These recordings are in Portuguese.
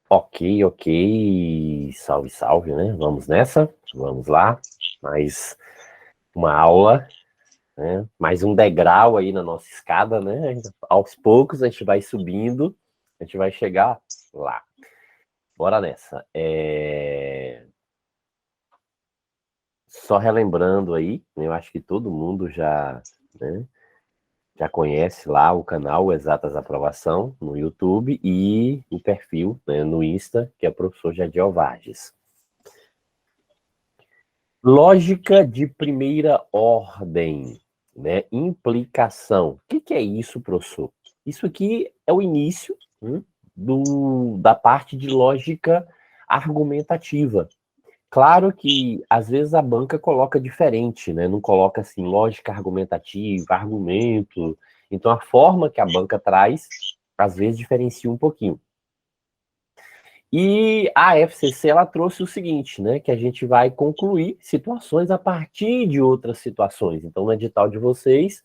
Ok, ok. Salve, salve, né? Vamos nessa? Vamos lá. Mais uma aula, né? Mais um degrau aí na nossa escada, né? Aos poucos a gente vai subindo, a gente vai chegar lá. Bora nessa. Só relembrando aí, eu acho que todo mundo já, né, já conhece lá o canal Exatas Aprovação no YouTube e o perfil, né, no Insta, que é o professor Jadiel Vargas. Lógica de primeira ordem, né? Implicação. O que é isso, professor? Isso aqui é o início, da parte de lógica argumentativa. Claro que às vezes a banca coloca diferente, né? Não coloca assim lógica argumentativa, argumento. Então a forma que a banca traz às vezes diferencia um pouquinho. E a FCC ela trouxe o seguinte, né, que a gente vai concluir situações a partir de outras situações. Então, no edital de vocês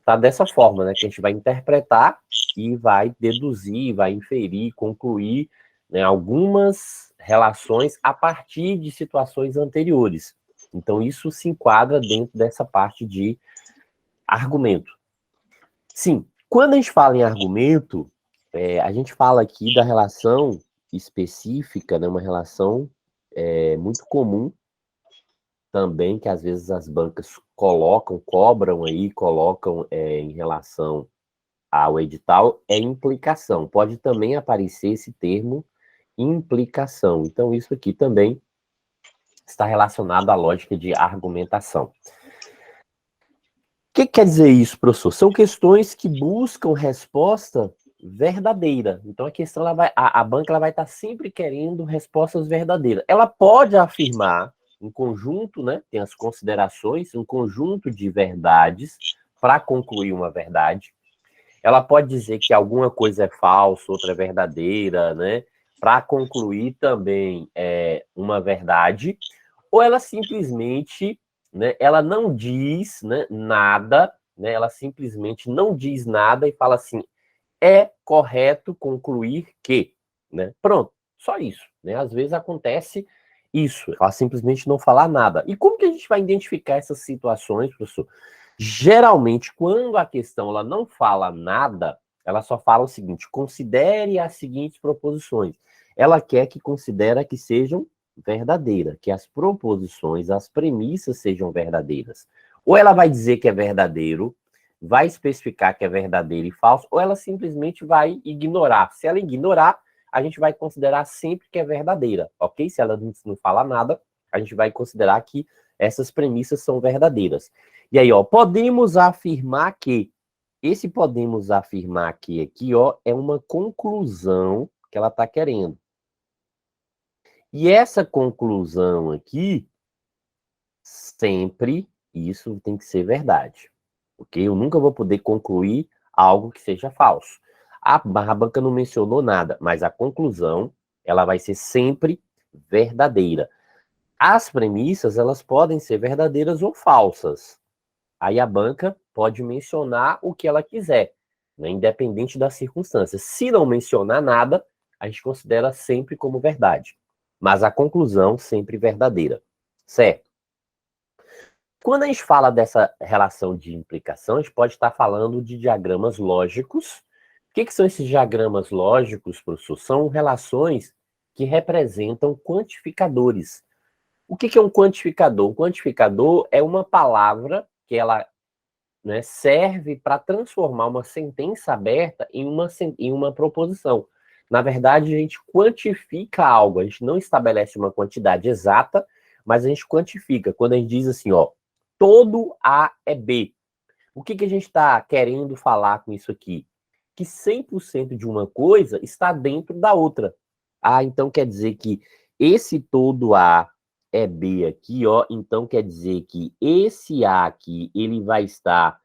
tá dessa forma, né, que a gente vai interpretar e vai deduzir, vai inferir, concluir, né, algumas relações a partir de situações anteriores. Então, isso se enquadra dentro dessa parte de argumento. Sim, quando a gente fala em argumento, a gente fala aqui da relação específica, né, uma relação muito comum também, que às vezes as bancas cobram aí, colocam em relação ao edital, é implicação. Pode também aparecer esse termo implicação. Então, isso aqui também está relacionado à lógica de argumentação. O que quer dizer isso, professor? São questões que buscam resposta verdadeira. Então, a questão, a banca ela vai estar sempre querendo respostas verdadeiras. Ela pode afirmar um conjunto, né? Tem as considerações, um conjunto de verdades para concluir uma verdade. Ela pode dizer que alguma coisa é falsa, outra é verdadeira, né? Para concluir também uma verdade. Ou ela simplesmente, né, ela não diz, né, nada, né, ela simplesmente não diz nada e fala assim, é correto concluir que, né? Pronto, só isso, né? Às vezes acontece isso, ela simplesmente não falar nada. E como que a gente vai identificar essas situações, professor? Geralmente, quando a questão ela não fala nada, ela só fala o seguinte: considere as seguintes proposições. Ela quer que considere que sejam verdadeiras, que as proposições, as premissas sejam verdadeiras. Ou ela vai dizer que é verdadeiro, vai especificar que é verdadeiro e falso, ou ela simplesmente vai ignorar. Se ela ignorar, a gente vai considerar sempre que é verdadeira, ok? Se ela não falar nada, a gente vai considerar que essas premissas são verdadeiras. E aí, ó, podemos afirmar que, esse podemos afirmar que aqui, ó, é uma conclusão que ela está querendo. E essa conclusão aqui, sempre isso tem que ser verdade. Ok? Eu nunca vou poder concluir algo que seja falso. A banca não mencionou nada, mas a conclusão, ela vai ser sempre verdadeira. As premissas, elas podem ser verdadeiras ou falsas. Aí a banca pode mencionar o que ela quiser, né, independente das circunstâncias. Se não mencionar nada, a gente considera sempre como verdade. Mas a conclusão sempre verdadeira. Certo? Quando a gente fala dessa relação de implicação, a gente pode estar falando de diagramas lógicos. O que são esses diagramas lógicos, professor? São relações que representam quantificadores. O que é um quantificador? Um quantificador é uma palavra que ela, né, serve para transformar uma sentença aberta em uma proposição. Na verdade, a gente quantifica algo, a gente não estabelece uma quantidade exata, mas a gente quantifica. Quando a gente diz assim, ó, todo A é B. O que a gente está querendo falar com isso aqui? Que 100% de uma coisa está dentro da outra. Ah, então quer dizer que esse todo A é B aqui, ó, então quer dizer que esse A aqui, ele vai estar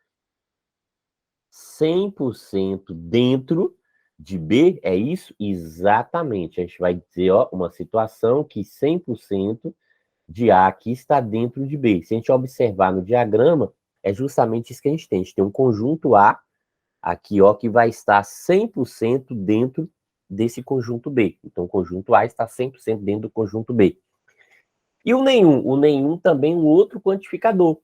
100% dentro de B, é isso? Exatamente. A gente vai dizer, ó, uma situação que 100% de A aqui está dentro de B. Se a gente observar no diagrama, é justamente isso que a gente tem. A gente tem um conjunto A aqui, ó, que vai estar 100% dentro desse conjunto B. Então, o conjunto A está 100% dentro do conjunto B. E o nenhum? O nenhum também é um outro quantificador,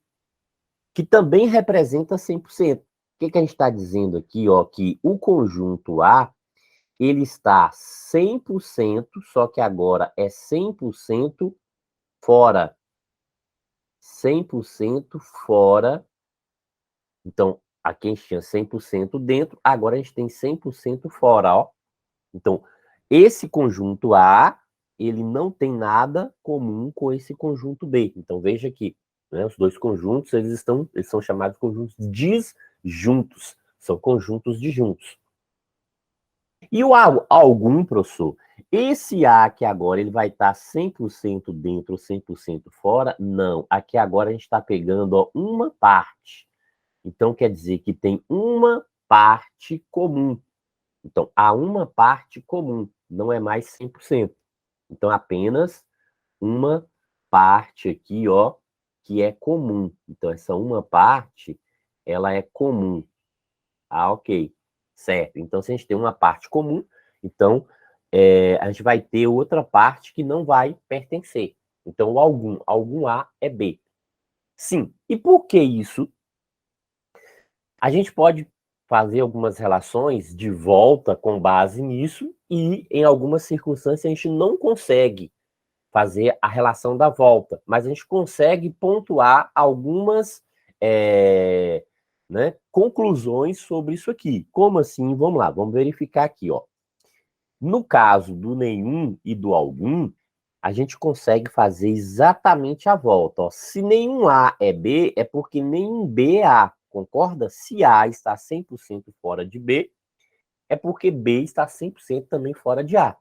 que também representa 100%. O que a gente está dizendo aqui? Ó, que o conjunto A, ele está 100%, só que agora é 100% fora. 100% fora. Então, aqui a gente tinha 100% dentro, agora a gente tem 100% fora, ó. Então, esse conjunto A, ele não tem nada comum com esse conjunto B. Então, veja aqui, né, os dois conjuntos, eles são chamados de conjuntos disjuntos. São conjuntos disjuntos. E o algum, professor, esse A aqui agora, ele vai estar 100% dentro, 100% fora? Não. Aqui agora a gente está pegando, ó, uma parte. Então, quer dizer que tem uma parte comum. Então, há uma parte comum, não é mais 100%. Então, apenas uma parte aqui, ó, que é comum. Então, essa uma parte, ela é comum. Ah, ok. Certo. Então, se a gente tem uma parte comum, então, a gente vai ter outra parte que não vai pertencer. Então, o algum A é B. Sim. E por que isso? A gente pode fazer algumas relações de volta com base nisso e, em algumas circunstâncias, a gente não consegue fazer a relação da volta, mas a gente consegue pontuar algumas conclusões sobre isso aqui. Como assim? Vamos lá, vamos verificar aqui, ó. No caso do nenhum e do algum, a gente consegue fazer exatamente a volta. Ó. Se nenhum A é B, é porque nenhum B é A. Concorda? Se A está 100% fora de B, é porque B está 100% também fora de A.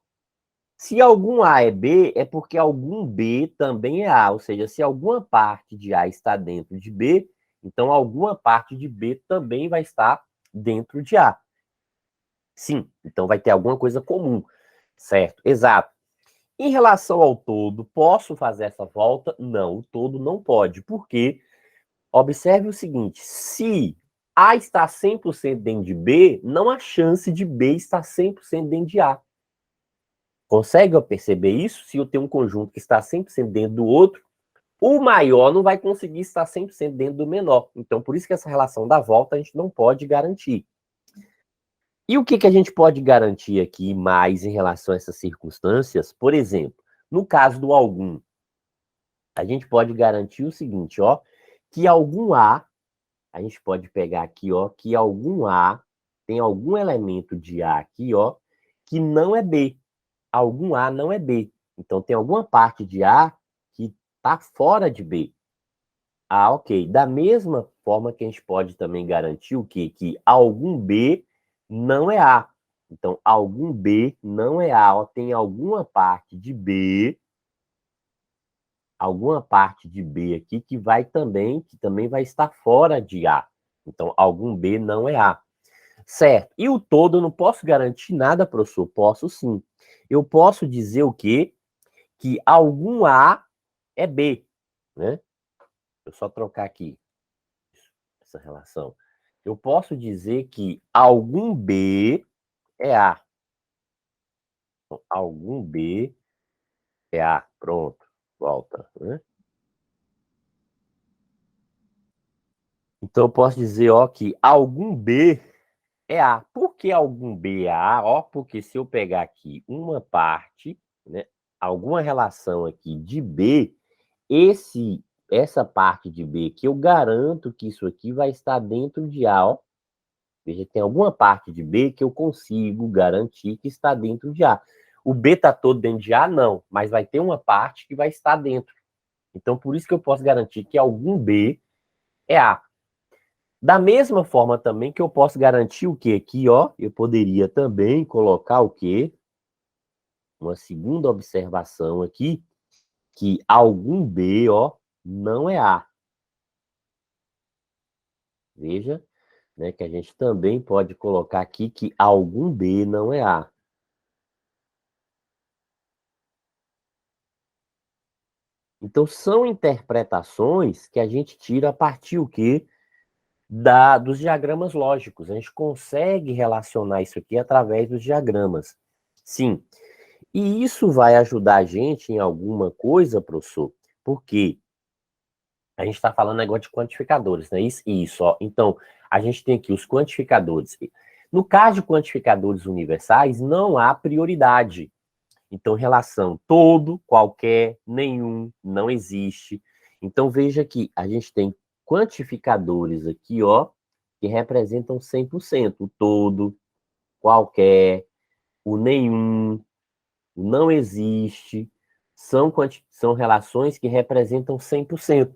Se algum A é B, é porque algum B também é A. Ou seja, se alguma parte de A está dentro de B, então alguma parte de B também vai estar dentro de A. Sim, então vai ter alguma coisa comum, certo? Exato. Em relação ao todo, posso fazer essa volta? Não, o todo não pode, porque observe o seguinte, se A está 100% dentro de B, não há chance de B estar 100% dentro de A. Consegue perceber isso? Se eu tenho um conjunto que está 100% dentro do outro, o maior não vai conseguir estar 100% dentro do menor. Então, por isso que essa relação da volta a gente não pode garantir. E o que a gente pode garantir aqui mais em relação a essas circunstâncias? Por exemplo, no caso do algum, a gente pode garantir o seguinte, ó, que algum A gente pode pegar aqui, ó, que algum A tem algum elemento de A aqui, ó, que não é B. Algum A não é B. Então, tem alguma parte de A que está fora de B. Ah, ok. Da mesma forma que a gente pode também garantir o quê? Que algum B não é A. Então, algum B não é A. Ó, tem alguma parte de B aqui que também vai estar fora de A. Então, algum B não é A. Certo. E o todo eu não posso garantir nada, professor? Posso sim. Eu posso dizer o quê? Que algum A é B, né? Eu só trocar aqui essa relação. Eu posso dizer que algum B é A. Então, algum B é A. Pronto. Volta, né? Então eu posso dizer, ó, que algum B é A. Por que algum B é A? Ó, porque se eu pegar aqui uma parte, né, alguma relação aqui de B, essa parte de B que eu garanto que isso aqui vai estar dentro de A, ó. Veja, tem alguma parte de B que eu consigo garantir que está dentro de A. O B está todo dentro de A? Não, mas vai ter uma parte que vai estar dentro. Então, por isso que eu posso garantir que algum B é A. Da mesma forma também que eu posso garantir o que aqui, ó, eu poderia também colocar o quê? Uma segunda observação aqui, que algum B, ó, não é A. Veja, né, que a gente também pode colocar aqui que algum B não é A. Então, são interpretações que a gente tira a partir o quê? Dos diagramas lógicos. A gente consegue relacionar isso aqui através dos diagramas. Sim. E isso vai ajudar a gente em alguma coisa, professor? Porque a gente está falando negócio de quantificadores, né? Isso, ó. Então, a gente tem aqui os quantificadores. No caso de quantificadores universais, não há prioridade. Então, relação todo, qualquer, nenhum, não existe. Então, veja que a gente tem quantificadores aqui, ó, que representam 100%. O todo, qualquer, o nenhum, o não existe, são relações que representam 100%.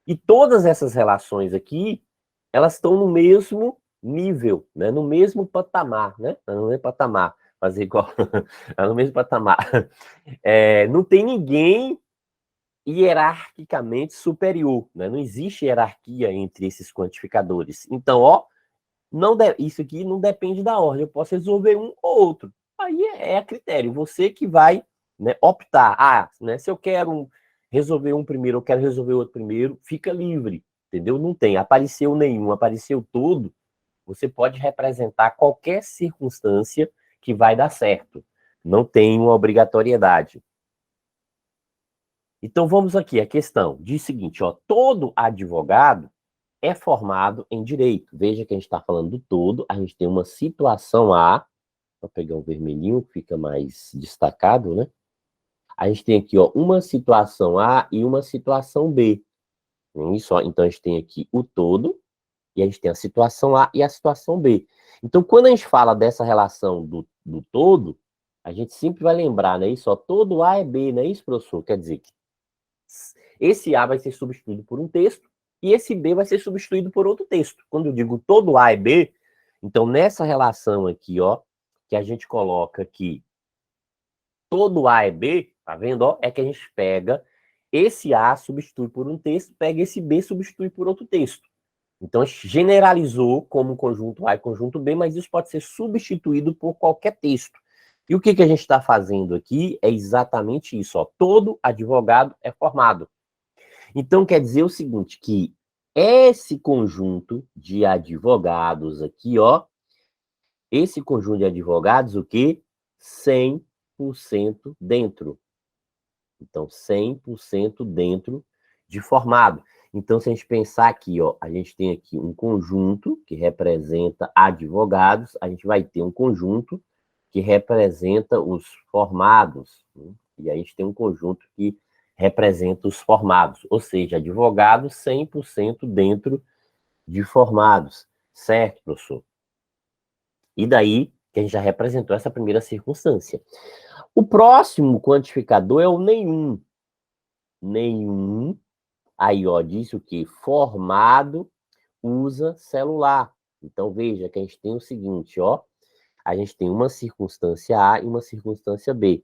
E todas essas relações aqui, elas estão no mesmo nível, né? No mesmo patamar, né? No mesmo patamar, fazer igual, no mesmo patamar. Não tem ninguém hierarquicamente superior, né? Não existe hierarquia entre esses quantificadores. Então, ó, isso aqui não depende da ordem, eu posso resolver um ou outro. Aí é a critério, você que vai, né, optar. Né, se eu quero resolver um primeiro, eu quero resolver o outro primeiro, fica livre, entendeu? Não tem, apareceu nenhum, apareceu todo, você pode representar qualquer circunstância que vai dar certo. Não tem uma obrigatoriedade. Então vamos aqui, a questão diz o seguinte, ó, todo advogado é formado em direito. Veja que a gente está falando do todo, a gente tem uma situação A, vou pegar um vermelhinho, fica mais destacado, né? A gente tem aqui, ó, uma situação A e uma situação B. Isso, ó, então a gente tem aqui o todo, e a gente tem a situação A e a situação B. Então, quando a gente fala dessa relação do todo, a gente sempre vai lembrar, né? Isso, ó, todo A é B, não é isso, professor? Quer dizer que esse A vai ser substituído por um texto e esse B vai ser substituído por outro texto. Quando eu digo todo A é B, então nessa relação aqui, ó, que a gente coloca aqui todo A é B, tá vendo, ó? É que a gente pega esse A, substitui por um texto, pega esse B, substitui por outro texto. Então, generalizou como conjunto A e conjunto B, mas isso pode ser substituído por qualquer texto. E o que a gente está fazendo aqui é exatamente isso, ó. Todo advogado é formado. Então, quer dizer o seguinte, que esse conjunto de advogados aqui, ó, esse conjunto de advogados, o quê? 100% dentro. Então, 100% dentro de formado. Então, se a gente pensar aqui, ó, a gente tem aqui um conjunto que representa advogados, a gente vai ter um conjunto que representa os formados, né? E a gente tem um conjunto que representa os formados, ou seja, advogados 100% dentro de formados, certo, professor? E daí que a gente já representou essa primeira circunstância. O próximo quantificador é o nenhum. Nenhum. Aí, ó, diz o que? Formado usa celular. Então, veja que a gente tem o seguinte, ó. A gente tem uma circunstância A e uma circunstância B.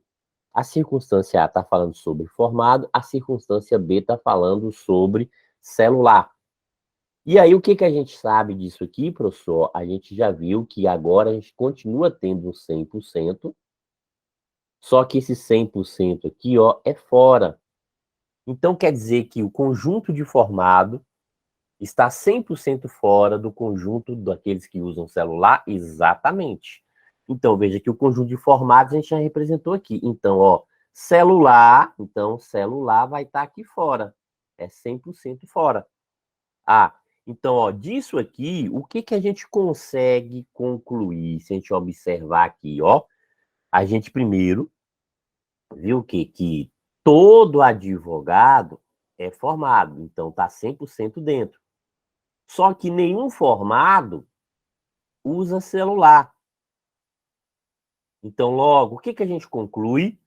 A circunstância A está falando sobre formado, a circunstância B está falando sobre celular. E aí, o que a gente sabe disso aqui, professor? A gente já viu que agora a gente continua tendo um 100%, só que esse 100% aqui, ó, é fora. Então, quer dizer que o conjunto de formado está 100% fora do conjunto daqueles que usam celular? Exatamente. Então, veja que o conjunto de formados a gente já representou aqui. Então, ó, celular vai estar aqui fora. É 100% fora. Então, ó, disso aqui, o que a gente consegue concluir se a gente observar aqui, ó? A gente primeiro viu que todo advogado é formado, então tá 100% dentro. Só que nenhum formado usa celular. Então, logo, o que a gente conclui?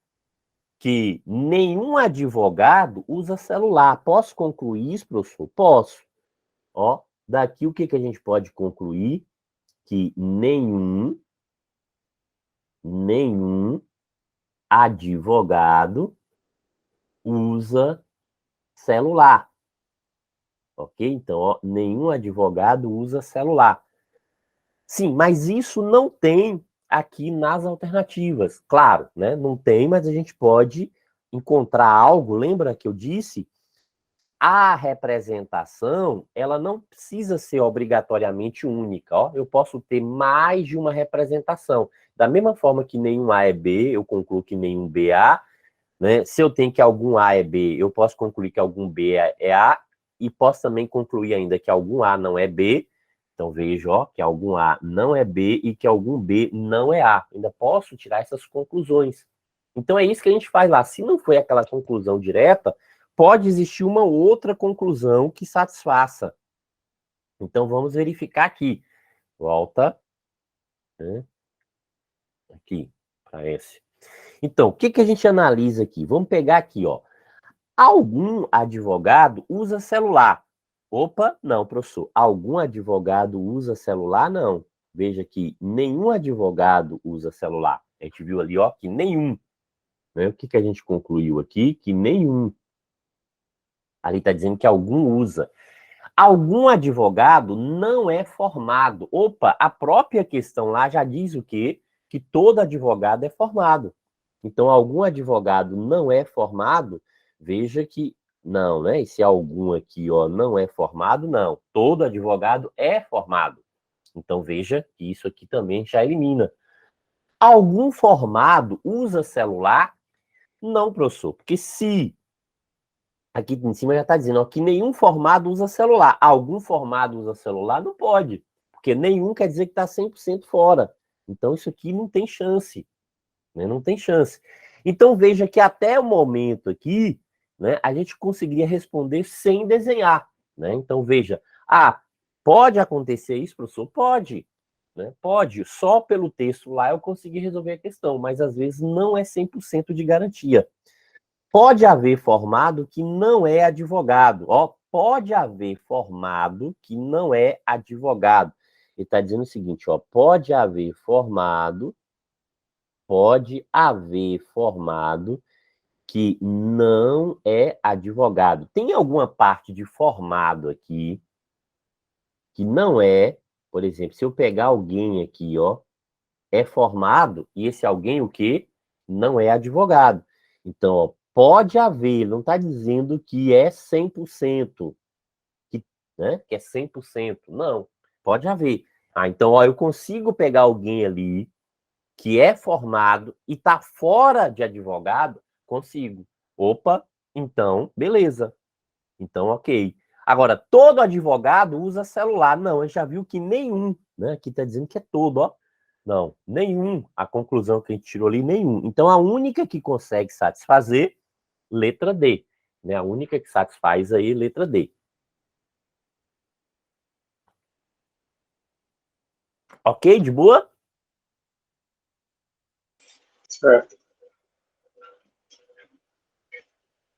Que nenhum advogado usa celular. Posso concluir isso, professor? Posso. Ó, daqui o que a gente pode concluir? Que nenhum advogado usa celular. Ok? Então, ó, nenhum advogado usa celular. Sim, mas isso não tem aqui nas alternativas. Claro, né? Não tem, mas a gente pode encontrar algo. Lembra que eu disse? A representação, ela não precisa ser obrigatoriamente única. Ó. Eu posso ter mais de uma representação. Da mesma forma que nenhum A é B, eu concluo que nenhum B é A, né? Se eu tenho que algum A é B, eu posso concluir que algum B é A, e posso também concluir ainda que algum A não é B. Então, vejo, ó, que algum A não é B e que algum B não é A. Ainda posso tirar essas conclusões. Então, é isso que a gente faz lá. Se não foi aquela conclusão direta, pode existir uma outra conclusão que satisfaça. Então, vamos verificar aqui. Volta, né? Aqui, para esse. Então, o que, que a gente analisa aqui? Vamos pegar aqui, ó. Algum advogado usa celular? Opa, não, professor. Algum advogado usa celular? Não. Veja que nenhum advogado usa celular. A gente viu ali, ó, que nenhum. Né? O que, que a gente concluiu aqui? Que nenhum. Ali está dizendo que algum usa. Algum advogado não é formado. Opa, a própria questão lá já diz o quê? Que todo advogado é formado. Então, algum advogado não é formado, veja que não, né? Esse algum aqui, ó, não é formado, não. Todo advogado é formado. Então, veja que isso aqui também já elimina. Algum formado usa celular? Não, professor, porque se aqui em cima já está dizendo ó, que nenhum formado usa celular. Algum formado usa celular? Não pode, porque nenhum quer dizer que está 100% fora. Então, isso aqui não tem chance. Né? Não tem chance. Então, veja que até o momento aqui, né, a gente conseguiria responder sem desenhar. Né? Então, veja, pode acontecer isso, professor? Pode. Né? Pode. Só pelo texto lá eu consegui resolver a questão, mas às vezes não é 100% de garantia. Pode haver formado que não é advogado. Ó, pode haver formado que não é advogado. Ele está dizendo o seguinte, ó, pode haver formado que não é advogado. Tem alguma parte de formado aqui que não é, por exemplo, se eu pegar alguém aqui, ó, é formado, e esse alguém o quê? Não é advogado. Então, ó, pode haver, não está dizendo que é 100%, que, né, que é 100%, não, pode haver. Então, ó, eu consigo pegar alguém ali que é formado e está fora de advogado, consigo. Opa, então, beleza. Então, ok. Agora, todo advogado usa celular. Não, a gente já viu que nenhum, né? Aqui está dizendo que é todo, ó. Não, nenhum. A conclusão que a gente tirou ali, nenhum. Então, a única que consegue satisfazer, letra D. Né? A única que satisfaz aí, letra D. Ok, de boa? Certo.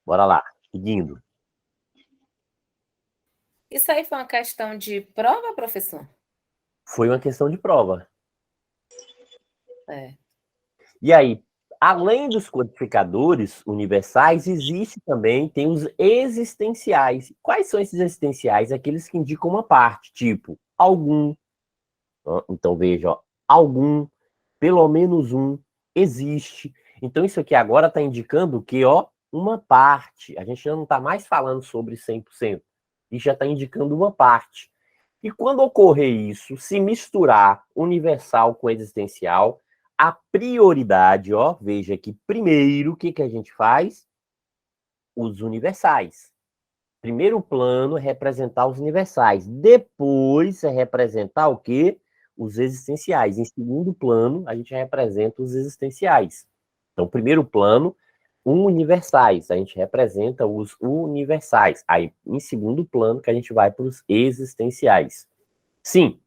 Bora lá, seguindo. Isso aí foi uma questão de prova, professor? Foi uma questão de prova. É. E aí, além dos codificadores universais, existe também, tem os existenciais. Quais são esses existenciais? Aqueles que indicam uma parte, tipo, algum. Então, veja, ó, algum, pelo menos um, existe. Então, isso aqui agora está indicando que, ó, uma parte. A gente já não está mais falando sobre 100%. E já está indicando uma parte. E quando ocorrer isso, se misturar universal com existencial, a prioridade, ó, veja que primeiro, o que, que a gente faz? Os universais. Primeiro plano é representar os universais. Depois é representar o quê? Os existenciais. Em segundo plano, a gente representa os existenciais. Então, primeiro plano, universais. A gente representa os universais. Aí, em segundo plano, que a gente vai para os existenciais. Sim.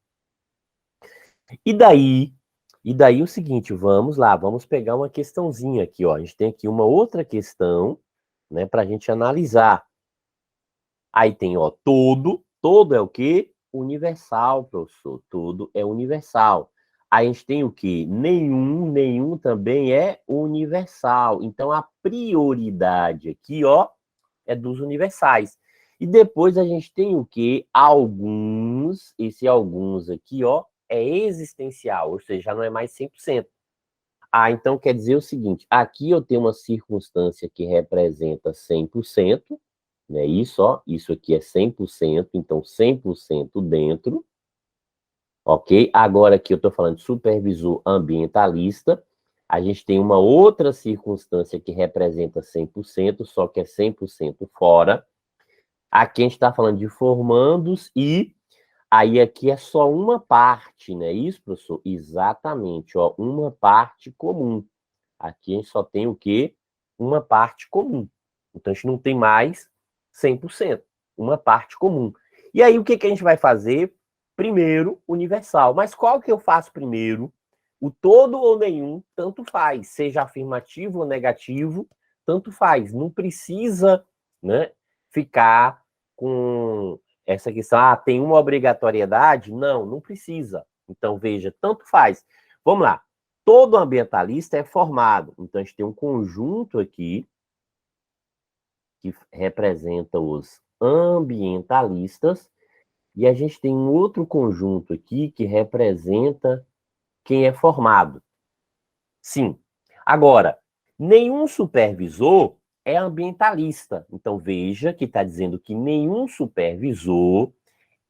E daí o seguinte, vamos lá, vamos pegar uma questãozinha aqui, ó. A gente tem aqui uma outra questão, né, para a gente analisar. Aí tem, ó, todo é o quê? Universal, professor, todo é universal. Aí a gente tem o quê? Nenhum também é universal. Então, a prioridade aqui, ó, é dos universais. E depois a gente tem o quê? Alguns, esse alguns aqui, ó, é existencial, ou seja, já não é mais 100%. Então quer dizer o seguinte, aqui eu tenho uma circunstância que representa 100%, né? Isso, ó, isso aqui é 100%, então 100% dentro. Ok? Agora aqui eu estou falando de supervisor ambientalista. A gente tem uma outra circunstância que representa 100%, só que é 100% fora. Aqui a gente está falando de formandos e aí aqui é só uma parte, não é isso, professor? Exatamente, ó, uma parte comum. Aqui a gente só tem o quê? Uma parte comum. Então a gente não tem mais 100%, uma parte comum. E aí o que que a gente vai fazer? Primeiro, universal. Mas qual que eu faço primeiro? O todo ou nenhum, tanto faz. Seja afirmativo ou negativo, tanto faz. Não precisa, né, ficar com essa questão, tem uma obrigatoriedade? Não, não precisa. Então, veja, tanto faz. Vamos lá. Todo ambientalista é formado. Então, a gente tem um conjunto aqui que representa os ambientalistas e a gente tem um outro conjunto aqui que representa quem é formado. Sim. Agora, nenhum supervisor é ambientalista. Então, veja que está dizendo que nenhum supervisor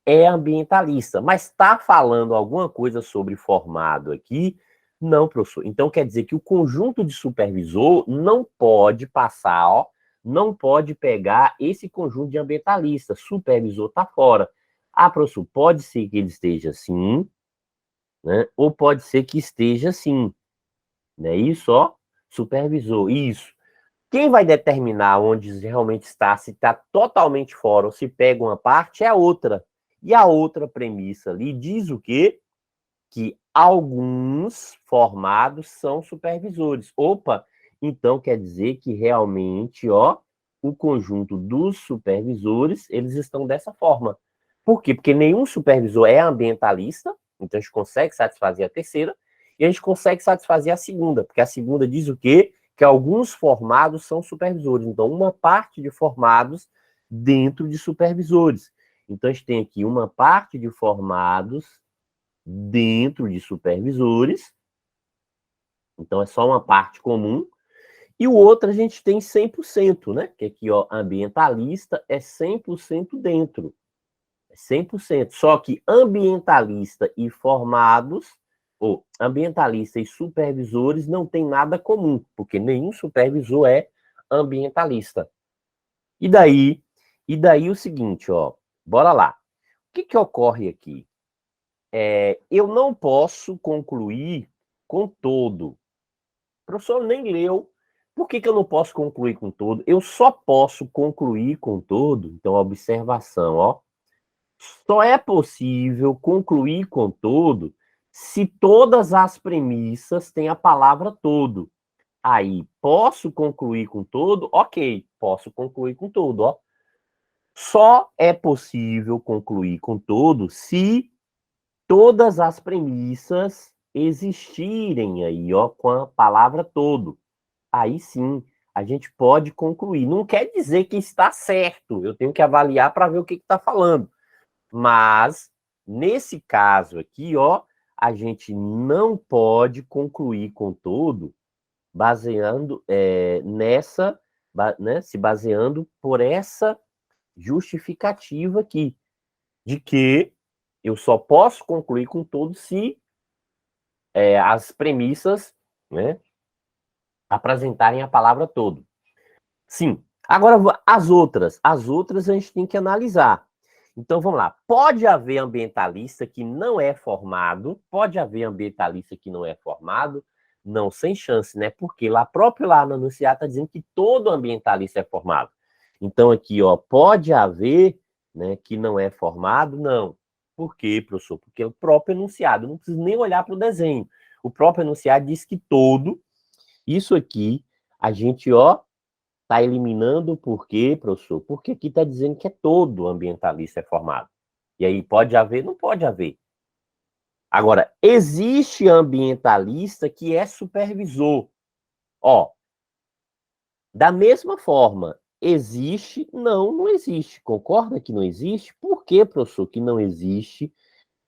é ambientalista, mas está falando alguma coisa sobre formado aqui? Não, professor. Então quer dizer que o conjunto de supervisor não pode passar, ó, não pode pegar esse conjunto de ambientalista. Supervisor está fora. Ah, professor, pode ser que ele esteja assim, né? Ou pode ser que esteja assim, né? Isso, ó, supervisor, isso. Quem vai determinar onde realmente está, se está totalmente fora ou se pega uma parte, é a outra. E a outra premissa ali diz o quê? Que alguns formados são supervisores. Opa, então quer dizer que realmente, ó, o conjunto dos supervisores, eles estão dessa forma. Por quê? Porque nenhum supervisor é ambientalista, então a gente consegue satisfazer a terceira, e a gente consegue satisfazer a segunda, porque a segunda diz o quê? Que alguns formados são supervisores. Então, uma parte de formados dentro de supervisores. Então, a gente tem aqui uma parte de formados dentro de supervisores. Então, é só uma parte comum. E o outro a gente tem 100%, né? Que aqui, ó, ambientalista é 100% dentro. É 100%. Só que ambientalista e formados, ou ambientalista e supervisores não tem nada comum, porque nenhum supervisor é ambientalista. E daí o seguinte, ó, bora lá. O que que ocorre aqui? Eu não posso concluir com todo. O professor nem leu. Por que que eu não posso concluir com todo? Eu só posso concluir com todo. Então, observação, ó. Só é possível concluir com todo se todas as premissas têm a palavra todo. Aí, posso concluir com todo? Ok, posso concluir com todo, ó. Só é possível concluir com todo se todas as premissas existirem aí, ó, com a palavra todo. Aí sim, a gente pode concluir. Não quer dizer que está certo. Eu tenho que avaliar para ver o que está falando. Mas, nesse caso aqui, ó, a gente não pode concluir com todo baseando nessa, né, se baseando por essa justificativa aqui, de que eu só posso concluir com todo se as premissas, né, apresentarem a palavra todo. Sim. Agora, as outras a gente tem que analisar. Então, vamos lá. Pode haver ambientalista que não é formado, pode haver ambientalista que não é formado, não, sem chance, né? Porque lá próprio lá no enunciado está dizendo que todo ambientalista é formado. Então, aqui, ó, pode haver, né, que não é formado, não. Por quê, professor? Porque o próprio enunciado, não precisa nem olhar para o desenho. O próprio enunciado diz que todo, isso aqui, a gente, ó, está eliminando por quê, professor? Porque aqui está dizendo que é todo ambientalista é formado. E aí pode haver? Não pode haver. Agora, existe ambientalista que é supervisor. Ó, da mesma forma, existe? Não, não existe. Concorda que não existe? Por que, professor, que não existe?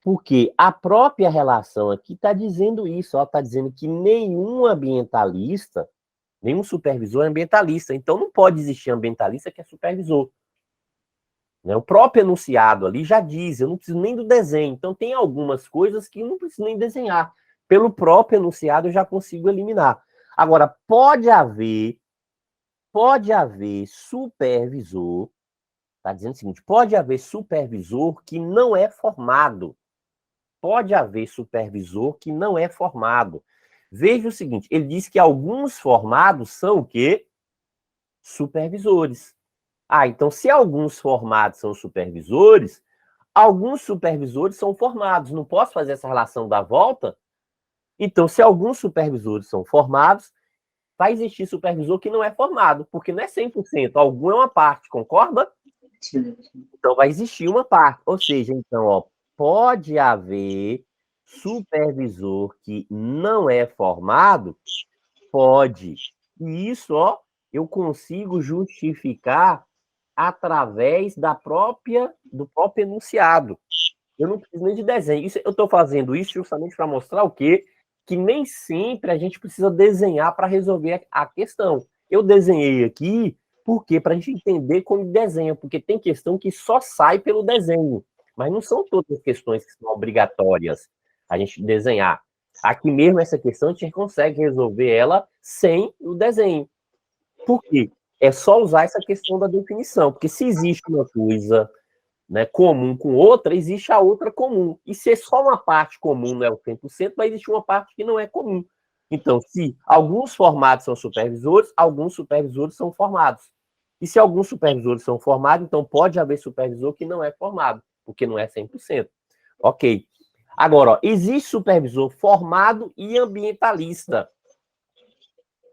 Porque a própria relação aqui está dizendo isso, está dizendo que nenhum ambientalista, nenhum supervisor é ambientalista. Então não pode existir ambientalista que é supervisor. né? O próprio enunciado ali já diz, eu não preciso nem do desenho. Então, tem algumas coisas que não preciso nem desenhar. Pelo próprio enunciado, eu já consigo eliminar. Agora, pode haver supervisor, está dizendo o seguinte, pode haver supervisor que não é formado. Pode haver supervisor que não é formado. Veja o seguinte, ele diz que alguns formados são o quê? Supervisores. Ah, então se alguns formados são supervisores, alguns supervisores são formados. Não posso fazer essa relação da volta? Então, se alguns supervisores são formados, vai existir supervisor que não é formado, porque não é 100%, algum é uma parte, concorda? Sim. Então, vai existir uma parte. Ou seja, então, ó, pode haver supervisor que não é formado? Pode. E isso, ó, eu consigo justificar através do próprio enunciado. Eu não preciso nem de desenho. Eu estou fazendo isso justamente para mostrar o quê? Que nem sempre a gente precisa desenhar para resolver a questão. Eu desenhei aqui porque para a gente entender como desenha, porque tem questão que só sai pelo desenho, mas não são todas as questões que são obrigatórias a gente desenhar. Aqui mesmo essa questão a gente consegue resolver ela sem o desenho. Por quê? É só usar essa questão da definição, porque se existe uma coisa, né, comum com outra, existe a outra comum. E se só uma parte comum não é o 100%, vai existir uma parte que não é comum. Então, se alguns formados são supervisores, alguns supervisores são formados. E se alguns supervisores são formados, então pode haver supervisor que não é formado, porque não é 100%. Ok. Agora, ó, existe supervisor formado e ambientalista.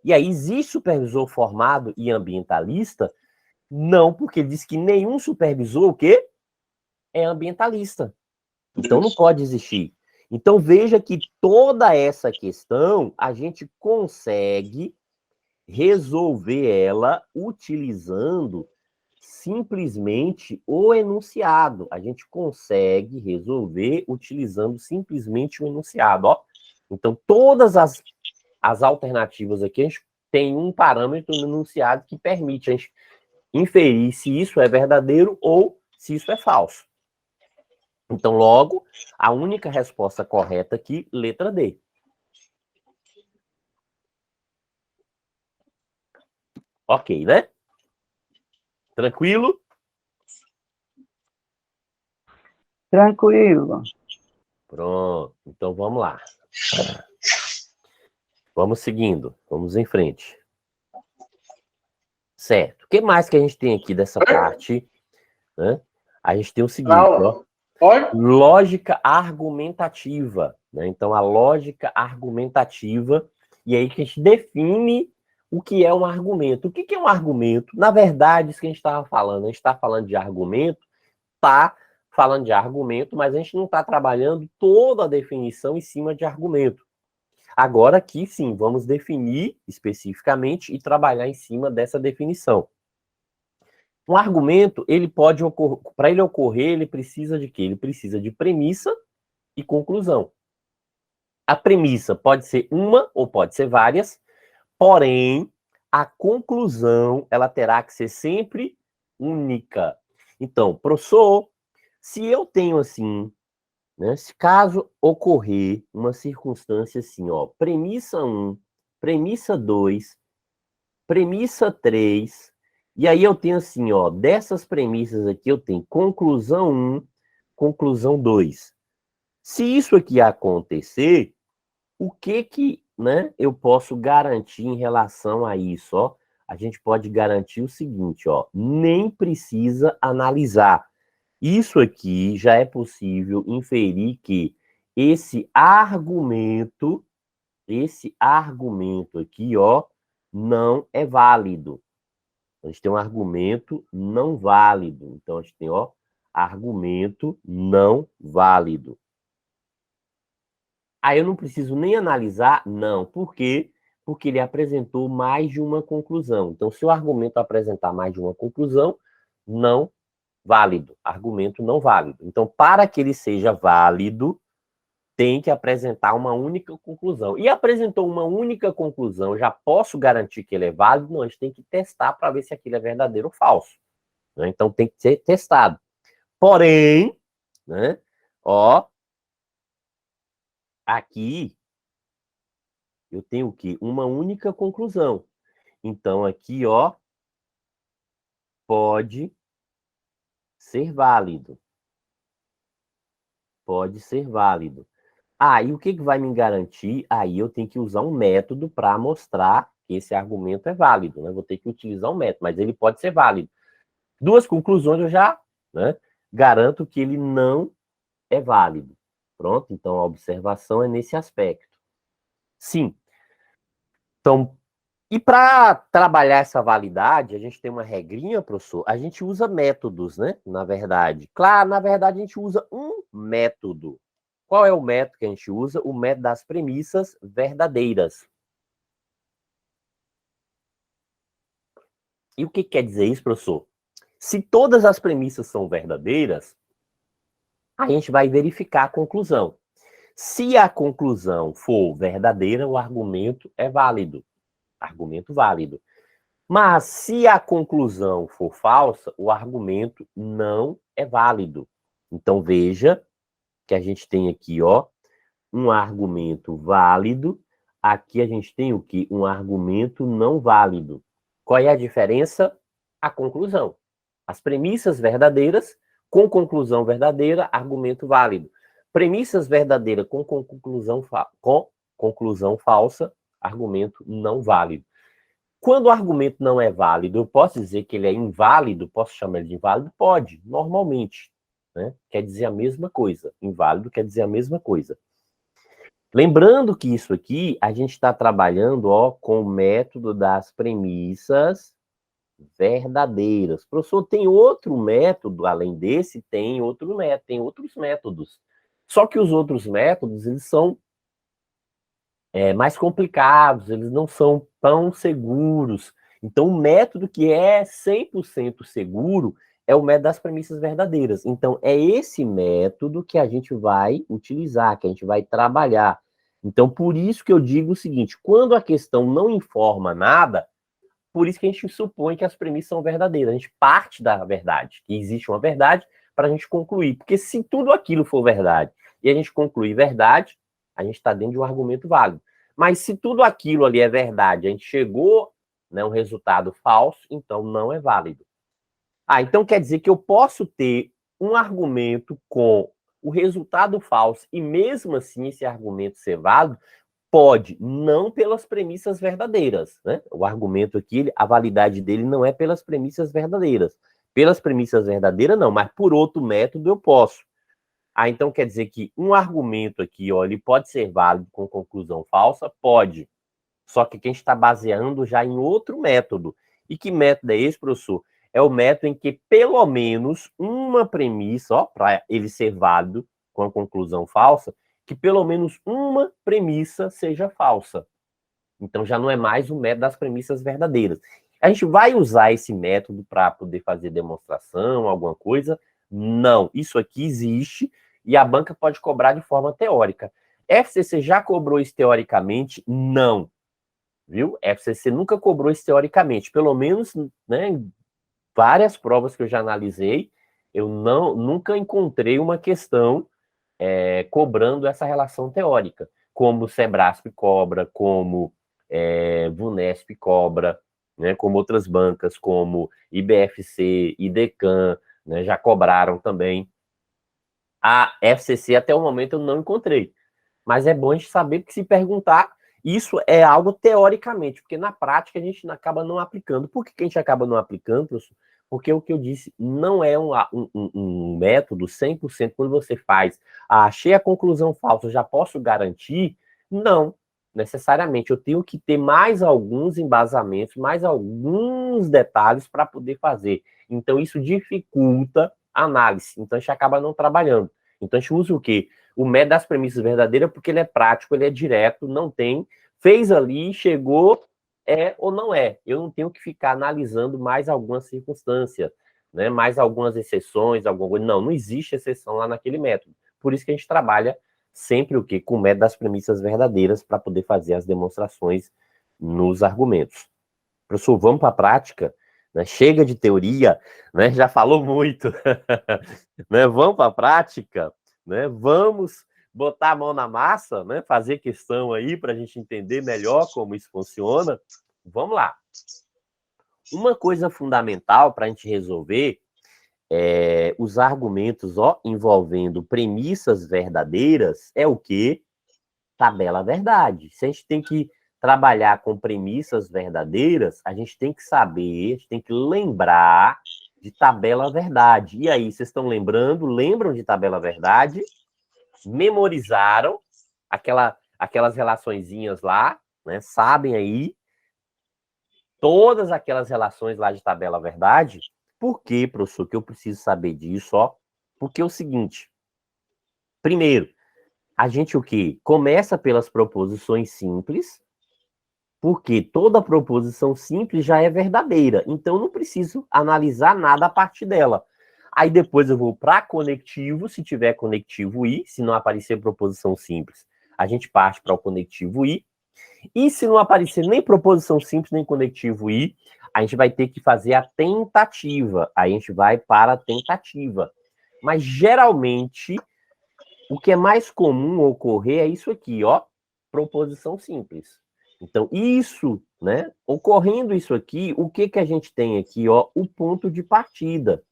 E aí, existe supervisor formado e ambientalista? Não, porque ele diz que nenhum supervisor, o quê? É ambientalista. Então não pode existir. Então veja que toda essa questão a gente consegue resolver ela utilizando simplesmente o enunciado. A gente consegue resolver utilizando simplesmente o enunciado. Ó. Então todas as alternativas aqui, a gente tem um parâmetro no enunciado que permite a gente inferir se isso é verdadeiro ou se isso é falso. Então, logo, a única resposta correta aqui, letra D. Ok, né? Tranquilo? Tranquilo. Pronto. Então, vamos lá. Vamos seguindo. Vamos em frente. Certo. O que mais que a gente tem aqui dessa parte? Né? A gente tem o seguinte, ó. Lógica argumentativa. Né? Então, a lógica argumentativa. E aí que a gente define o que é um argumento. O que é um argumento? Na verdade, isso que a gente estava falando. A gente está falando de argumento, está falando de argumento, mas a gente não está trabalhando toda a definição em cima de argumento. Agora aqui, sim, vamos definir especificamente e trabalhar em cima dessa definição. Um argumento, ele pode ocorrer, para ele ocorrer, ele precisa de quê? Ele precisa de premissa e conclusão. A premissa pode ser uma ou pode ser várias, porém, a conclusão, ela terá que ser sempre única. Então, professor, se eu tenho assim, né, se caso ocorrer uma circunstância assim, ó, premissa 1, premissa 2, premissa 3, e aí eu tenho assim, ó, dessas premissas aqui eu tenho conclusão 1, conclusão 2. Se isso aqui acontecer, o que, né, eu posso garantir em relação a isso, ó? A gente pode garantir o seguinte, ó, nem precisa analisar. Isso aqui já é possível inferir que esse argumento aqui, ó, não é válido. A gente tem um argumento não válido. Então, a gente tem, ó, argumento não válido. Aí eu não preciso nem analisar, não. Por quê? Porque ele apresentou mais de uma conclusão. Então, se o argumento apresentar mais de uma conclusão, não válido. Argumento não válido. Então, para que ele seja válido, tem que apresentar uma única conclusão. E apresentou uma única conclusão, já posso garantir que ele é válido? Não, a gente tem que testar para ver se aquilo é verdadeiro ou falso. né? Então tem que ser testado. Porém, né, ó, aqui eu tenho o quê? Uma única conclusão. Então aqui, ó, pode ser válido. Pode ser válido. E o que vai me garantir? Aí eu tenho que usar um método para mostrar que esse argumento é válido, né? Vou ter que utilizar um método, mas ele pode ser válido. Duas conclusões eu já, né, garanto que ele não é válido. Pronto, então a observação é nesse aspecto. Sim. Então, e para trabalhar essa validade, a gente tem uma regrinha, professor, a gente usa métodos, né? Na verdade. Claro, na verdade, a gente usa um método. Qual é o método que a gente usa? O método das premissas verdadeiras. E o que quer dizer isso, professor? Se todas as premissas são verdadeiras, a gente vai verificar a conclusão. Se a conclusão for verdadeira, o argumento é válido. Argumento válido. Mas se a conclusão for falsa, o argumento não é válido. Então veja que a gente tem aqui, ó, um argumento válido. Aqui a gente tem o quê? Um argumento não válido. Qual é a diferença? A conclusão. As premissas verdadeiras com conclusão verdadeira, argumento válido. Premissas verdadeiras com conclusão falsa, argumento não válido. Quando o argumento não é válido, eu posso dizer que ele é inválido? Posso chamar ele de inválido? Pode, normalmente. Né? Quer dizer a mesma coisa. Inválido quer dizer a mesma coisa. Lembrando que isso aqui, a gente está trabalhando, ó, com o método das premissas verdadeiras. Professor, tem outro método, além desse, tem outros métodos. Só que os outros métodos, eles são mais complicados, eles não são tão seguros. Então, o método que é 100% seguro é o método das premissas verdadeiras. Então, é esse método que a gente vai utilizar, que a gente vai trabalhar. Então, por isso que eu digo o seguinte, quando a questão não informa nada, por isso que a gente supõe que as premissas são verdadeiras. A gente parte da verdade, que existe uma verdade, para a gente concluir. Porque se tudo aquilo for verdade e a gente concluir verdade, a gente está dentro de um argumento válido. Mas se tudo aquilo ali é verdade, a gente chegou, né, um resultado falso, então não é válido. Então quer dizer que eu posso ter um argumento com o resultado falso e mesmo assim esse argumento ser válido? Pode, não pelas premissas verdadeiras, né? O argumento aqui, a validade dele não é pelas premissas verdadeiras. Pelas premissas verdadeiras, não, mas por outro método eu posso. Então quer dizer que um argumento aqui, ó, ele pode ser válido com conclusão falsa? Pode. Só que a gente está baseando já em outro método. E que método é esse, professor? É o método em que pelo menos uma premissa, ó, para ele ser válido com a conclusão falsa, que pelo menos uma premissa seja falsa. Então já não é mais o método das premissas verdadeiras. A gente vai usar esse método para poder fazer demonstração, alguma coisa? Não. Isso aqui existe e a banca pode cobrar de forma teórica. FCC já cobrou isso teoricamente? Não. Viu? FCC nunca cobrou isso teoricamente. Pelo menos, né, em várias provas que eu já analisei, eu nunca encontrei uma questão cobrando essa relação teórica, como o Sebrasp cobra, como Vunesp cobra, né, como outras bancas, como IBFC, IDECAN, né, já cobraram também. A FCC, até o momento, eu não encontrei. Mas é bom a gente saber que se perguntar, isso é algo teoricamente, porque na prática a gente acaba não aplicando. Por que a gente acaba não aplicando, professor? Porque o que eu disse, não é um método 100% quando você faz, achei a conclusão falsa, já posso garantir? Não, necessariamente. Eu tenho que ter mais alguns embasamentos, mais alguns detalhes para poder fazer. Então, isso dificulta a análise. Então, a gente acaba não trabalhando. Então, a gente usa o quê? O método das premissas verdadeiras, porque ele é prático, ele é direto, não tem, fez ali, chegou, é ou não é. Eu não tenho que ficar analisando mais algumas circunstâncias, né? Mais algumas exceções, alguma coisa. Não existe exceção lá naquele método. Por isso que a gente trabalha sempre o quê? Com o método das premissas verdadeiras para poder fazer as demonstrações nos argumentos. Professor, vamos para a prática. né? Chega de teoria, né? Já falou muito, né? Vamos para a prática, né? Vamos botar a mão na massa, né? Fazer questão aí para a gente entender melhor como isso funciona. Vamos lá. Uma coisa fundamental para a gente resolver os argumentos envolvendo premissas verdadeiras é o quê? Tabela verdade. Se a gente tem que trabalhar com premissas verdadeiras, a gente tem que saber, a gente tem que lembrar de tabela verdade. E aí, vocês estão lembrando? Lembram de tabela verdade? Memorizaram aquelas relaçõezinhas lá, né? Sabem aí todas aquelas relações lá de tabela verdade? Por quê, professor, que eu preciso saber disso, Porque é o seguinte, primeiro, a gente o quê? Começa pelas proposições simples, porque toda proposição simples já é verdadeira, então eu não preciso analisar nada a partir dela. Aí depois eu vou para conectivo, se tiver conectivo I, se não aparecer proposição simples, a gente parte para o conectivo I, e se não aparecer nem proposição simples, nem conectivo I, a gente vai ter que fazer a tentativa. Aí a gente vai para a tentativa. Mas geralmente, o que é mais comum ocorrer é isso aqui, proposição simples. Então, isso, né? Ocorrendo isso aqui, o que a gente tem aqui, o ponto de partida.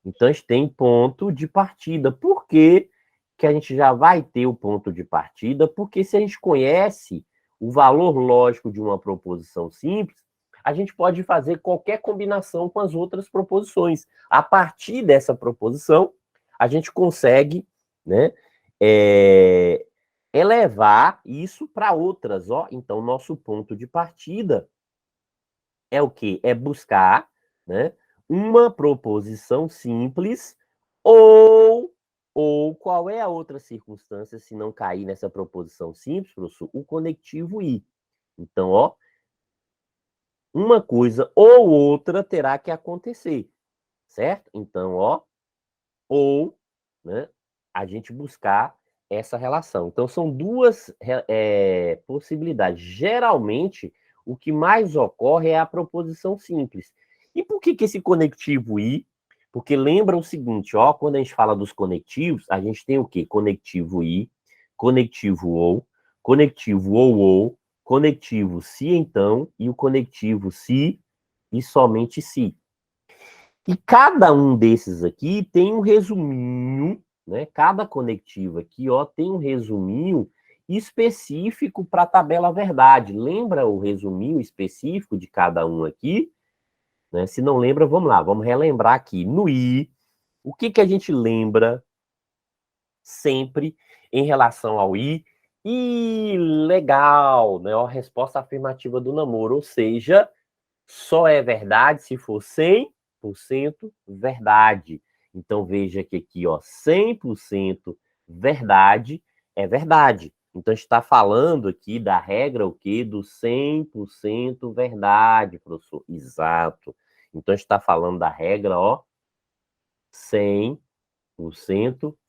Então, a gente tem ponto de partida. Por que a gente já vai ter o ponto de partida? Porque se a gente conhece o valor lógico de uma proposição simples, a gente pode fazer qualquer combinação com as outras proposições. A partir dessa proposição, a gente consegue, né, elevar isso para outras. Então, nosso ponto de partida é o quê? É buscar, né, uma proposição simples ou qual é a outra circunstância se não cair nessa proposição simples, professor? O conectivo I. Então, uma coisa ou outra terá que acontecer, certo? Então, ou, né, a gente buscar essa relação. Então, são duas possibilidades. Geralmente, o que mais ocorre é a proposição simples. E por que esse conectivo I? Porque lembra o seguinte, quando a gente fala dos conectivos, a gente tem o quê? Conectivo I, conectivo ou, conectivo se então, e o conectivo se e somente se. E cada um desses aqui tem um resuminho, né? Cada conectivo aqui, tem um resuminho específico para a tabela verdade. Lembra o resuminho específico de cada um aqui? Né? Se não lembra, vamos lá, vamos relembrar aqui. No I, o que a gente lembra sempre em relação ao I? E legal, né? A resposta afirmativa do namoro, ou seja, só é verdade se for 100% verdade. Então, veja que aqui, 100% verdade é verdade. Então, a gente está falando aqui da regra, o quê? Do 100% verdade, professor. Exato. Então, a gente está falando da regra, 100%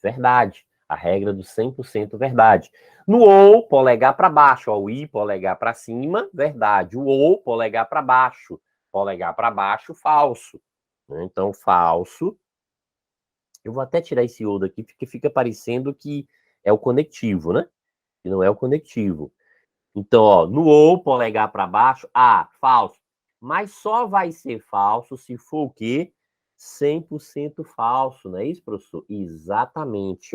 verdade. A regra do 100% verdade. No ou, polegar para baixo. O i, polegar para cima, verdade. O ou, polegar para baixo. Polegar para baixo, falso. Então, falso. Eu vou até tirar esse ou daqui, porque fica parecendo que é o conectivo, né? Que não é o conectivo. Então, no ou, polegar para baixo, falso. Mas só vai ser falso se for o quê? 100% falso, não é isso, professor? Exatamente,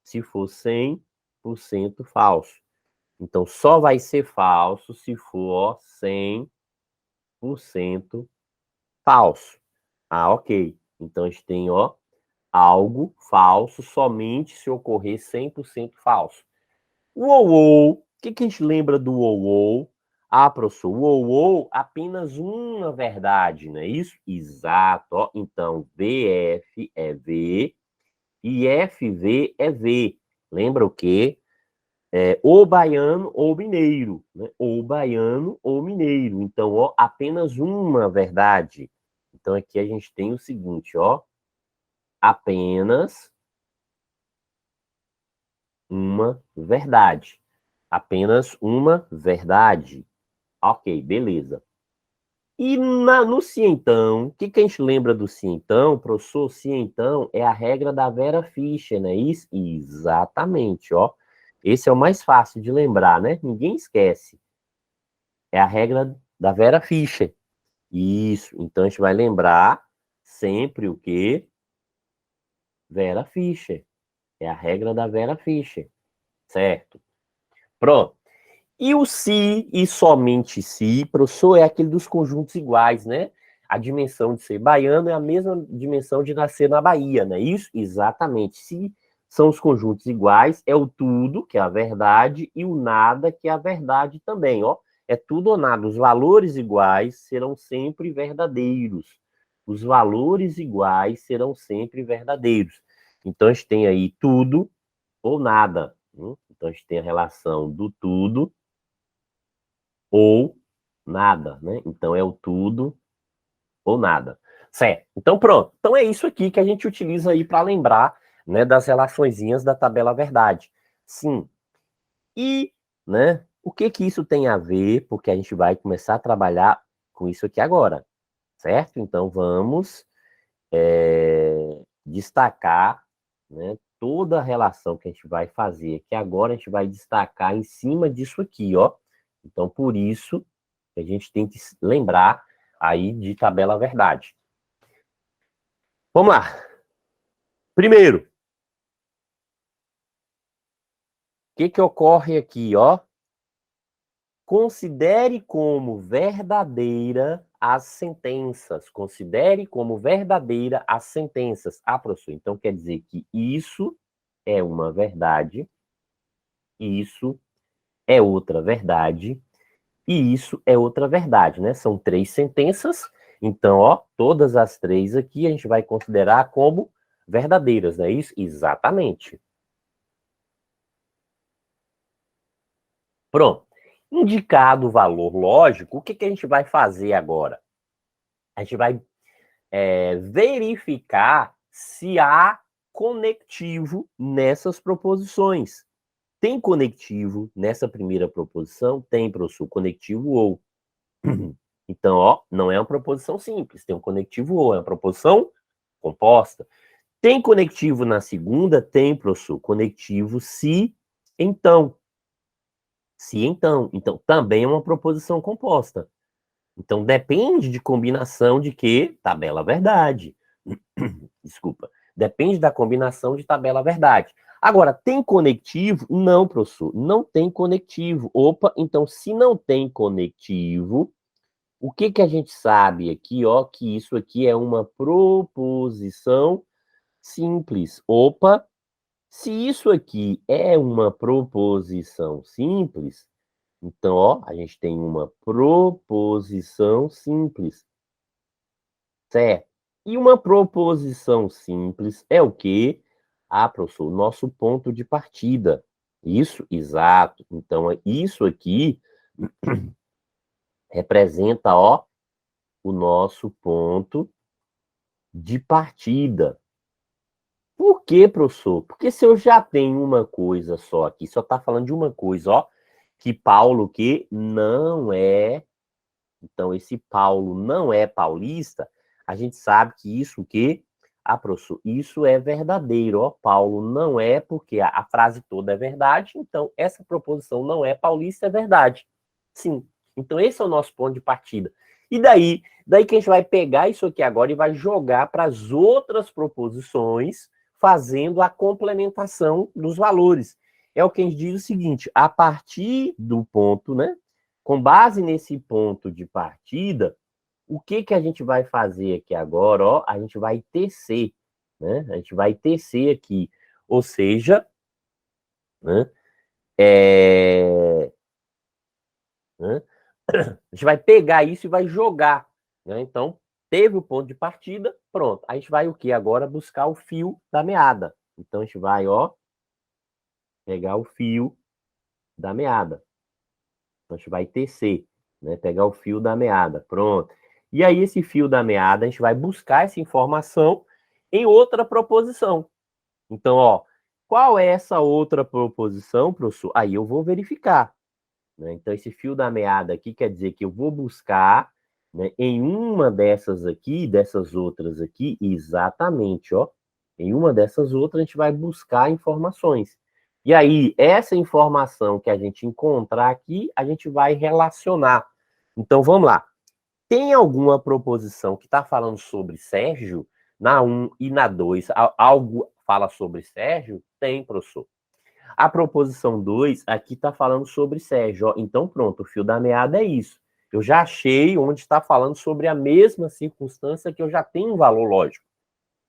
se for 100% falso. Então, só vai ser falso se for 100% falso. Ok. Então, a gente tem, algo falso somente se ocorrer 100% falso. O ou, o que a gente lembra do ou? Professor, o ou apenas uma verdade, não é isso? Exato. Então, VF é V e FV é V. Lembra o quê? Ou baiano ou mineiro, né? Ou baiano ou mineiro. Então, apenas uma verdade. Então, aqui a gente tem o seguinte, apenas uma verdade. Apenas uma verdade. Ok, beleza. E no cientão, o que a gente lembra do cientão, professor? Cientão é a regra da Vera Fischer, não é isso? Exatamente, ó. Esse é o mais fácil de lembrar, né? Ninguém esquece. É a regra da Vera Fischer. Isso. Então a gente vai lembrar sempre o quê? Vera Fischer. É a regra da Vera Fischer. Certo? Pronto. E o se e somente se, professor, é aquele dos conjuntos iguais, né? A dimensão de ser baiano é a mesma dimensão de nascer na Bahia, não é isso? Exatamente. Se são os conjuntos iguais, é o tudo, que é a verdade, e o nada, que é a verdade também, ó. É tudo ou nada. Os valores iguais serão sempre verdadeiros. Os valores iguais serão sempre verdadeiros. Então, a gente tem aí tudo ou nada. Então, a gente tem a relação do tudo ou nada, né? Então é o tudo ou nada. Certo. Então pronto. Então é isso aqui que a gente utiliza aí para lembrar, né, das relaçõezinhas da tabela verdade. Sim. E, né, o que que isso tem a ver? Porque a gente vai começar a trabalhar com isso aqui agora, certo? Então vamos destacar, né, toda a relação que a gente vai fazer aqui agora, a gente vai destacar em cima disso aqui, ó. Então, por isso, a gente tem que lembrar aí de tabela verdade. Vamos lá. Primeiro, o que ocorre aqui, ó? Considere como verdadeira as sentenças. Considere como verdadeira as sentenças. Ah, professor, então quer dizer que isso é uma verdade, isso é outra verdade, e isso é outra verdade, né? São 3 sentenças, então, ó, todas as 3 aqui a gente vai considerar como verdadeiras, não é isso? Exatamente. Pronto. Indicado o valor lógico, o que a gente vai fazer agora? A gente vai verificar se há conectivo nessas proposições. Tem conectivo nessa primeira proposição? Tem, professor, conectivo ou. Então, ó, não é uma proposição simples, tem um conectivo ou, é uma proposição composta. Tem conectivo na segunda? Tem, professor, conectivo se, então. Se, então. Então, também é uma proposição composta. Então, depende de combinação de quê? Tabela verdade. Desculpa. Depende da combinação de tabela verdade. Agora, tem conectivo? Não, professor, não tem conectivo. Opa, então, se não tem conectivo, o que a gente sabe aqui, ó, que isso aqui é uma proposição simples. Opa, se isso aqui é uma proposição simples, então, ó, a gente tem uma proposição simples, certo? E uma proposição simples é o quê? Ah, professor, o nosso ponto de partida. Isso, exato. Então, isso aqui representa, ó, o nosso ponto de partida. Por quê, professor? Porque se eu já tenho uma coisa só aqui, só está falando de uma coisa, ó, que Paulo que não é, então esse Paulo não é paulista, a gente sabe que isso que, ah, professor, isso é verdadeiro, ó, Paulo não é, porque a frase toda é verdade, então essa proposição não é paulista, é verdade. Sim. Então esse é o nosso ponto de partida. E daí que a gente vai pegar isso aqui agora e vai jogar para as outras proposições, fazendo a complementação dos valores. É o que a gente diz o seguinte, a partir do ponto, né? Com base nesse ponto de partida, o que a gente vai fazer aqui agora? Ó, a gente vai tecer, né? A gente vai tecer aqui, ou seja, né? Né? A gente vai pegar isso e vai jogar, né? Então, teve o ponto de partida, pronto. A gente vai o que agora? Buscar o fio da meada. Então, a gente vai, ó, pegar o fio da meada. Então, a gente vai tecer, né? Pegar o fio da meada, pronto. E aí, esse fio da meada, a gente vai buscar essa informação em outra proposição. Então, ó, qual é essa outra proposição, professor? Aí eu vou verificar, né? Então, esse fio da meada aqui quer dizer que eu vou buscar né? Em uma dessas aqui, dessas outras aqui, exatamente, ó. Em uma dessas outras, a gente vai buscar informações. E aí, essa informação que a gente encontrar aqui, a gente vai relacionar. Então, vamos lá. Tem alguma proposição que está falando sobre Sérgio? Na 1 e na 2, algo fala sobre Sérgio? Tem, professor. A proposição 2 aqui está falando sobre Sérgio. Ó. Então, pronto, o fio da meada é isso. Eu já achei onde está falando sobre a mesma circunstância que eu já tenho um valor lógico.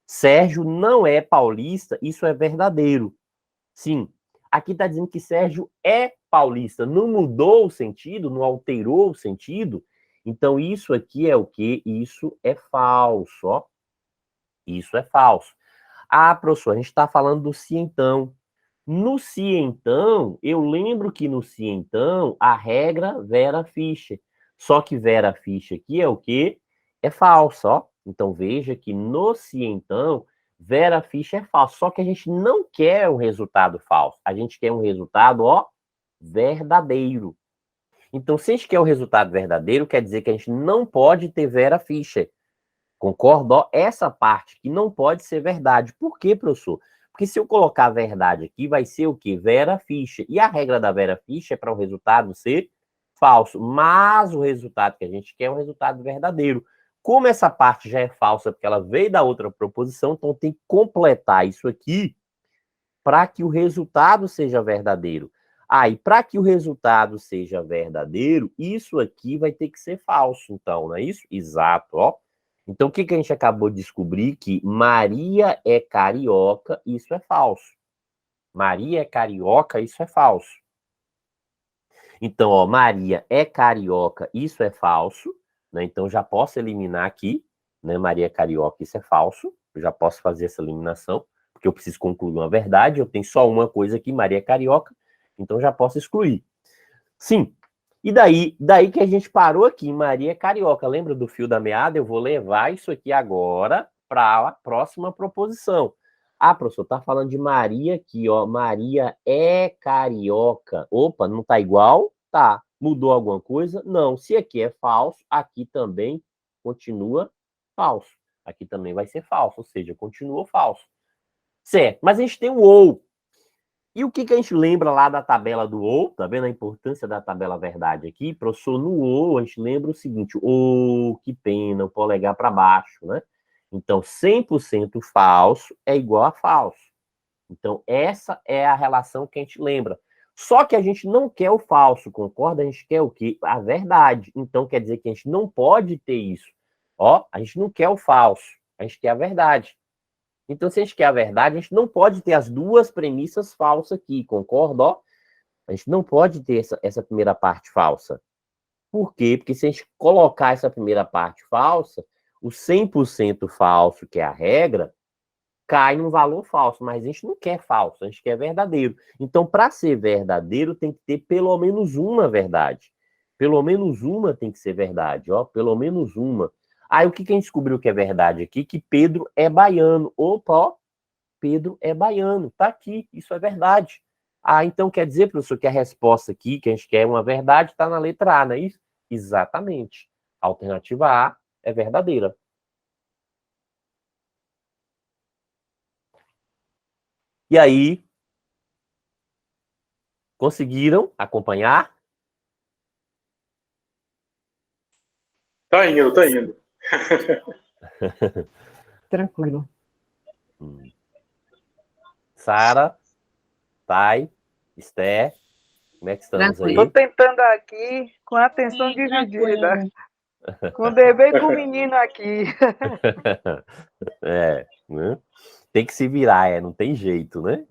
Sérgio não é paulista, isso é verdadeiro. Sim. Aqui está dizendo que Sérgio é paulista. Não mudou o sentido, não alterou o sentido. Então, isso aqui é o quê? Isso é falso, ó. Isso é falso. Ah, professor, a gente está falando do se então. No se então, eu lembro que no se então, a regra Vera Fischer. Só que Vera Fischer aqui é o quê? É falsa, ó. Então veja que no se então, Vera Fischer é falso. Só que a gente não quer um resultado falso. A gente quer um resultado, ó, verdadeiro. Então, se a gente quer o resultado verdadeiro, quer dizer que a gente não pode ter Vera Fischer. Concordo? Ó, essa parte que não pode ser verdade. Por quê, professor? Porque se eu colocar a verdade aqui, vai ser o quê? Vera Fischer. E a regra da Vera Fischer é para o resultado ser falso. Mas o resultado que a gente quer é um resultado verdadeiro. Como essa parte já é falsa, porque ela veio da outra proposição, então tem que completar isso aqui para que o resultado seja verdadeiro. E para que o resultado seja verdadeiro, isso aqui vai ter que ser falso, então, não é isso? Exato, ó. Então, o que a gente acabou de descobrir? Que Maria é carioca, isso é falso. Maria é carioca, isso é falso. Então, ó, Maria é carioca, isso é falso, né? Então, já posso eliminar aqui, né? Maria é carioca, isso é falso. Eu já posso fazer essa eliminação, porque eu preciso concluir uma verdade. Eu tenho só uma coisa aqui, Maria é carioca, então já posso excluir. Sim. E daí que a gente parou aqui, Maria é carioca. Lembra do fio da meada? Eu vou levar isso aqui agora para a próxima proposição. Ah, professor, tá falando de Maria aqui, ó. Maria é carioca. Opa, não tá igual? Tá. Mudou alguma coisa? Não. Se aqui é falso, aqui também continua falso. Aqui também vai ser falso, ou seja, continua falso. Certo. Mas a gente tem o ou. E o que a gente lembra lá da tabela do ou? Tá vendo a importância da tabela verdade aqui? Professor, no ou, a gente lembra o seguinte: que pena, o polegar para baixo, né? Então, 100% falso é igual a falso. Então, essa é a relação que a gente lembra. Só que a gente não quer o falso, concorda? A gente quer o quê? A verdade. Então, quer dizer que a gente não pode ter isso. Ó, a gente não quer o falso, a gente quer a verdade. Então, se a gente quer a verdade, a gente não pode ter as duas premissas falsas aqui, concorda? Ó, a gente não pode ter essa primeira parte falsa. Por quê? Porque se a gente colocar essa primeira parte falsa, o 100% falso, que é a regra, cai num valor falso, mas a gente não quer falso, a gente quer verdadeiro. Então, para ser verdadeiro, tem que ter pelo menos uma verdade. Pelo menos uma tem que ser verdade, ó, pelo menos uma. Aí, o que a gente descobriu que é verdade aqui? Que Pedro é baiano. Opa, ó, Pedro é baiano, tá aqui, isso é verdade. Então quer dizer, professor, que a resposta aqui, que a gente quer uma verdade, está na letra A, não é isso? Exatamente. A alternativa A é verdadeira. E aí, conseguiram acompanhar? Tá indo, tá indo. Tranquilo. Sara, Thay, Esther, como é que estamos aí? Estou tentando aqui com a atenção dividida. Com o dever e com o menino aqui. Né? Tem que se virar, não tem jeito, né?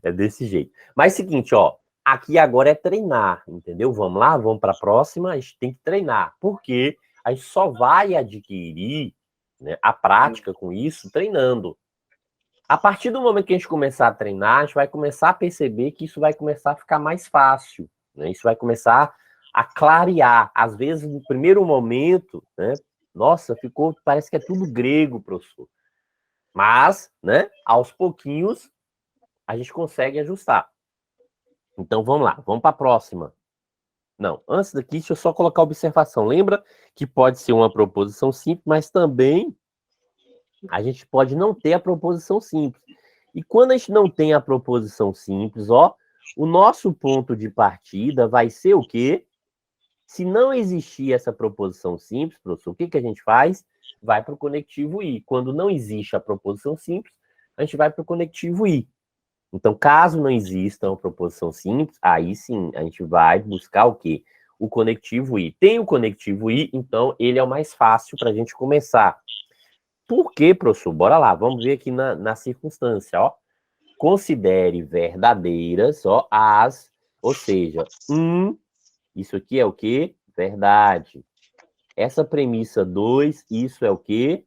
É desse jeito. Mas seguinte, ó, aqui agora é treinar, entendeu? Vamos lá, vamos para a próxima, a gente tem que treinar, porque a gente só vai adquirir, né, a prática com isso treinando. A partir do momento que a gente começar a treinar, a gente vai começar a perceber que isso vai começar a ficar mais fácil, né? Isso vai começar a clarear. Às vezes, no primeiro momento, né? Nossa, parece que é tudo grego, professor. Mas, né, aos pouquinhos, a gente consegue ajustar. Então, vamos lá, vamos para a próxima. Não, antes daqui, deixa eu só colocar a observação. Lembra que pode ser uma proposição simples, mas também a gente pode não ter a proposição simples. E quando a gente não tem a proposição simples, ó, o nosso ponto de partida vai ser o quê? Se não existir essa proposição simples, professor, o que a gente faz? Vai para o conectivo I. Quando não existe a proposição simples, a gente vai para o conectivo I. Então, caso não exista uma proposição simples, aí sim, a gente vai buscar o quê? O conectivo I. Tem o conectivo I, então ele é o mais fácil para a gente começar. Por quê, professor? Bora lá, vamos ver aqui na circunstância, ó. Considere verdadeiras, ó, ou seja, isso aqui é o quê? Verdade. Essa premissa 2, isso é o quê?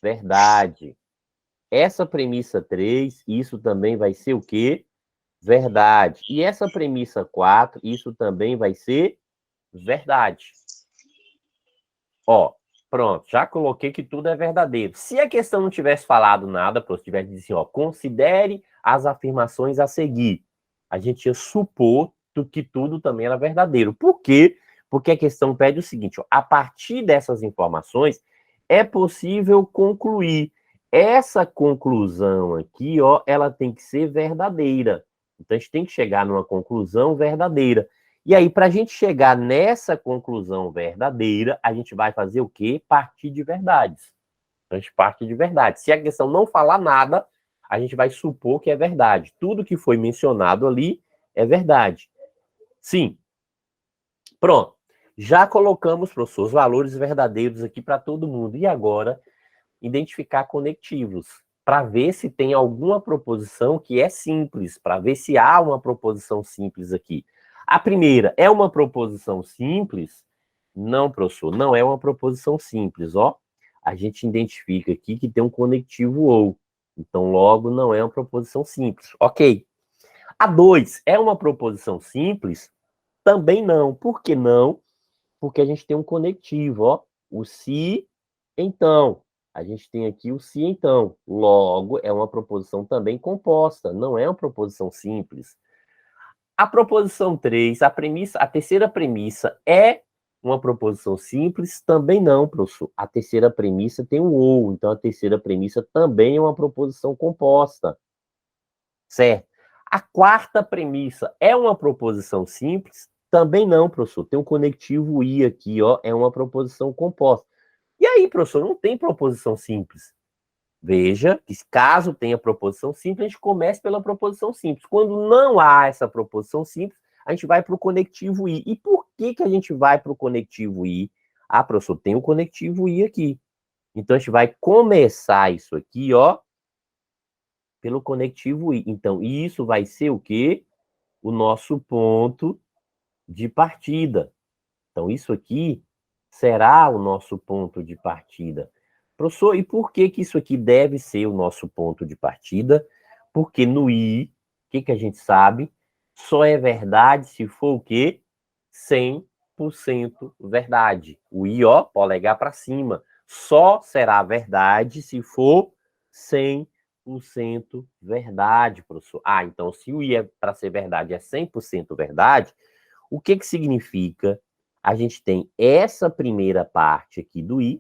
Verdade. Essa premissa 3, isso também vai ser o quê? Verdade. E essa premissa 4, isso também vai ser verdade. Ó, pronto, já coloquei que tudo é verdadeiro. Se a questão não tivesse falado nada, se tivesse dito assim, ó, considere as afirmações a seguir, a gente ia supor que tudo também era verdadeiro. Por quê? Porque a questão pede o seguinte, ó, a partir dessas informações, é possível concluir. Essa conclusão aqui, ó, ela tem que ser verdadeira. Então, a gente tem que chegar numa conclusão verdadeira. E aí, para a gente chegar nessa conclusão verdadeira, a gente vai fazer o quê? Partir de verdades. A gente parte de verdade. Se a questão não falar nada, a gente vai supor que é verdade. Tudo que foi mencionado ali é verdade. Sim. Pronto. Já colocamos, professor, os valores verdadeiros aqui para todo mundo. E agora, identificar conectivos, para ver se tem alguma proposição que é simples, para ver se há uma proposição simples aqui. A primeira é uma proposição simples? Não, professor, não é uma proposição simples, ó. A gente identifica aqui que tem um conectivo ou. Então, logo, não é uma proposição simples. Ok. A 2 é uma proposição simples? Também não. Por que não? Porque a gente tem um conectivo, ó. O se, então. A gente tem aqui o se, então. Logo, é uma proposição também composta, não é uma proposição simples. A proposição 3, a terceira premissa é uma proposição simples? Também não, professor. A terceira premissa tem um ou, então a terceira premissa também é uma proposição composta. Certo? A quarta premissa é uma proposição simples? Também não, professor. Tem um conectivo I aqui, ó, é uma proposição composta. E aí, professor, não tem proposição simples. Veja que caso tenha proposição simples, a gente começa pela proposição simples. Quando não há essa proposição simples, a gente vai para o conectivo I. E por que a gente vai para o conectivo I? Ah, professor, tem um conectivo I aqui. Então, a gente vai começar isso aqui, ó, pelo conectivo I. Então, isso vai ser o quê? O nosso ponto de partida. Então, isso aqui será o nosso ponto de partida. Professor, e por que isso aqui deve ser o nosso ponto de partida? Porque no I, o que a gente sabe? Só é verdade se for o quê? 100% verdade. O I, ó, polegar para cima. Só será verdade se for 100% verdade, professor. Ah, então se o I é para ser verdade é 100% verdade, o que significa? A gente tem essa primeira parte aqui do I,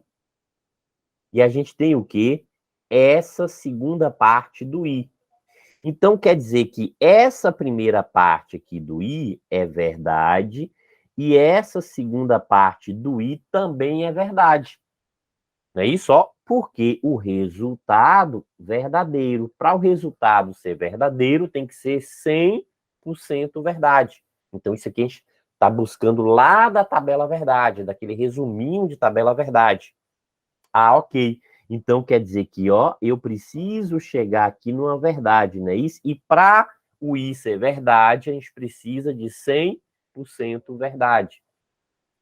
e a gente tem o quê? Essa segunda parte do I. Então, quer dizer que essa primeira parte aqui do I é verdade, e essa segunda parte do I também é verdade. Não é isso? Ó, porque o resultado verdadeiro. Para o resultado ser verdadeiro, tem que ser 100% verdade. Então, isso aqui a gente está buscando lá da tabela verdade, daquele resuminho de tabela verdade. Ah, ok. Então, quer dizer que, ó, eu preciso chegar aqui numa verdade, não é isso? E para o I ser verdade, a gente precisa de 100% verdade.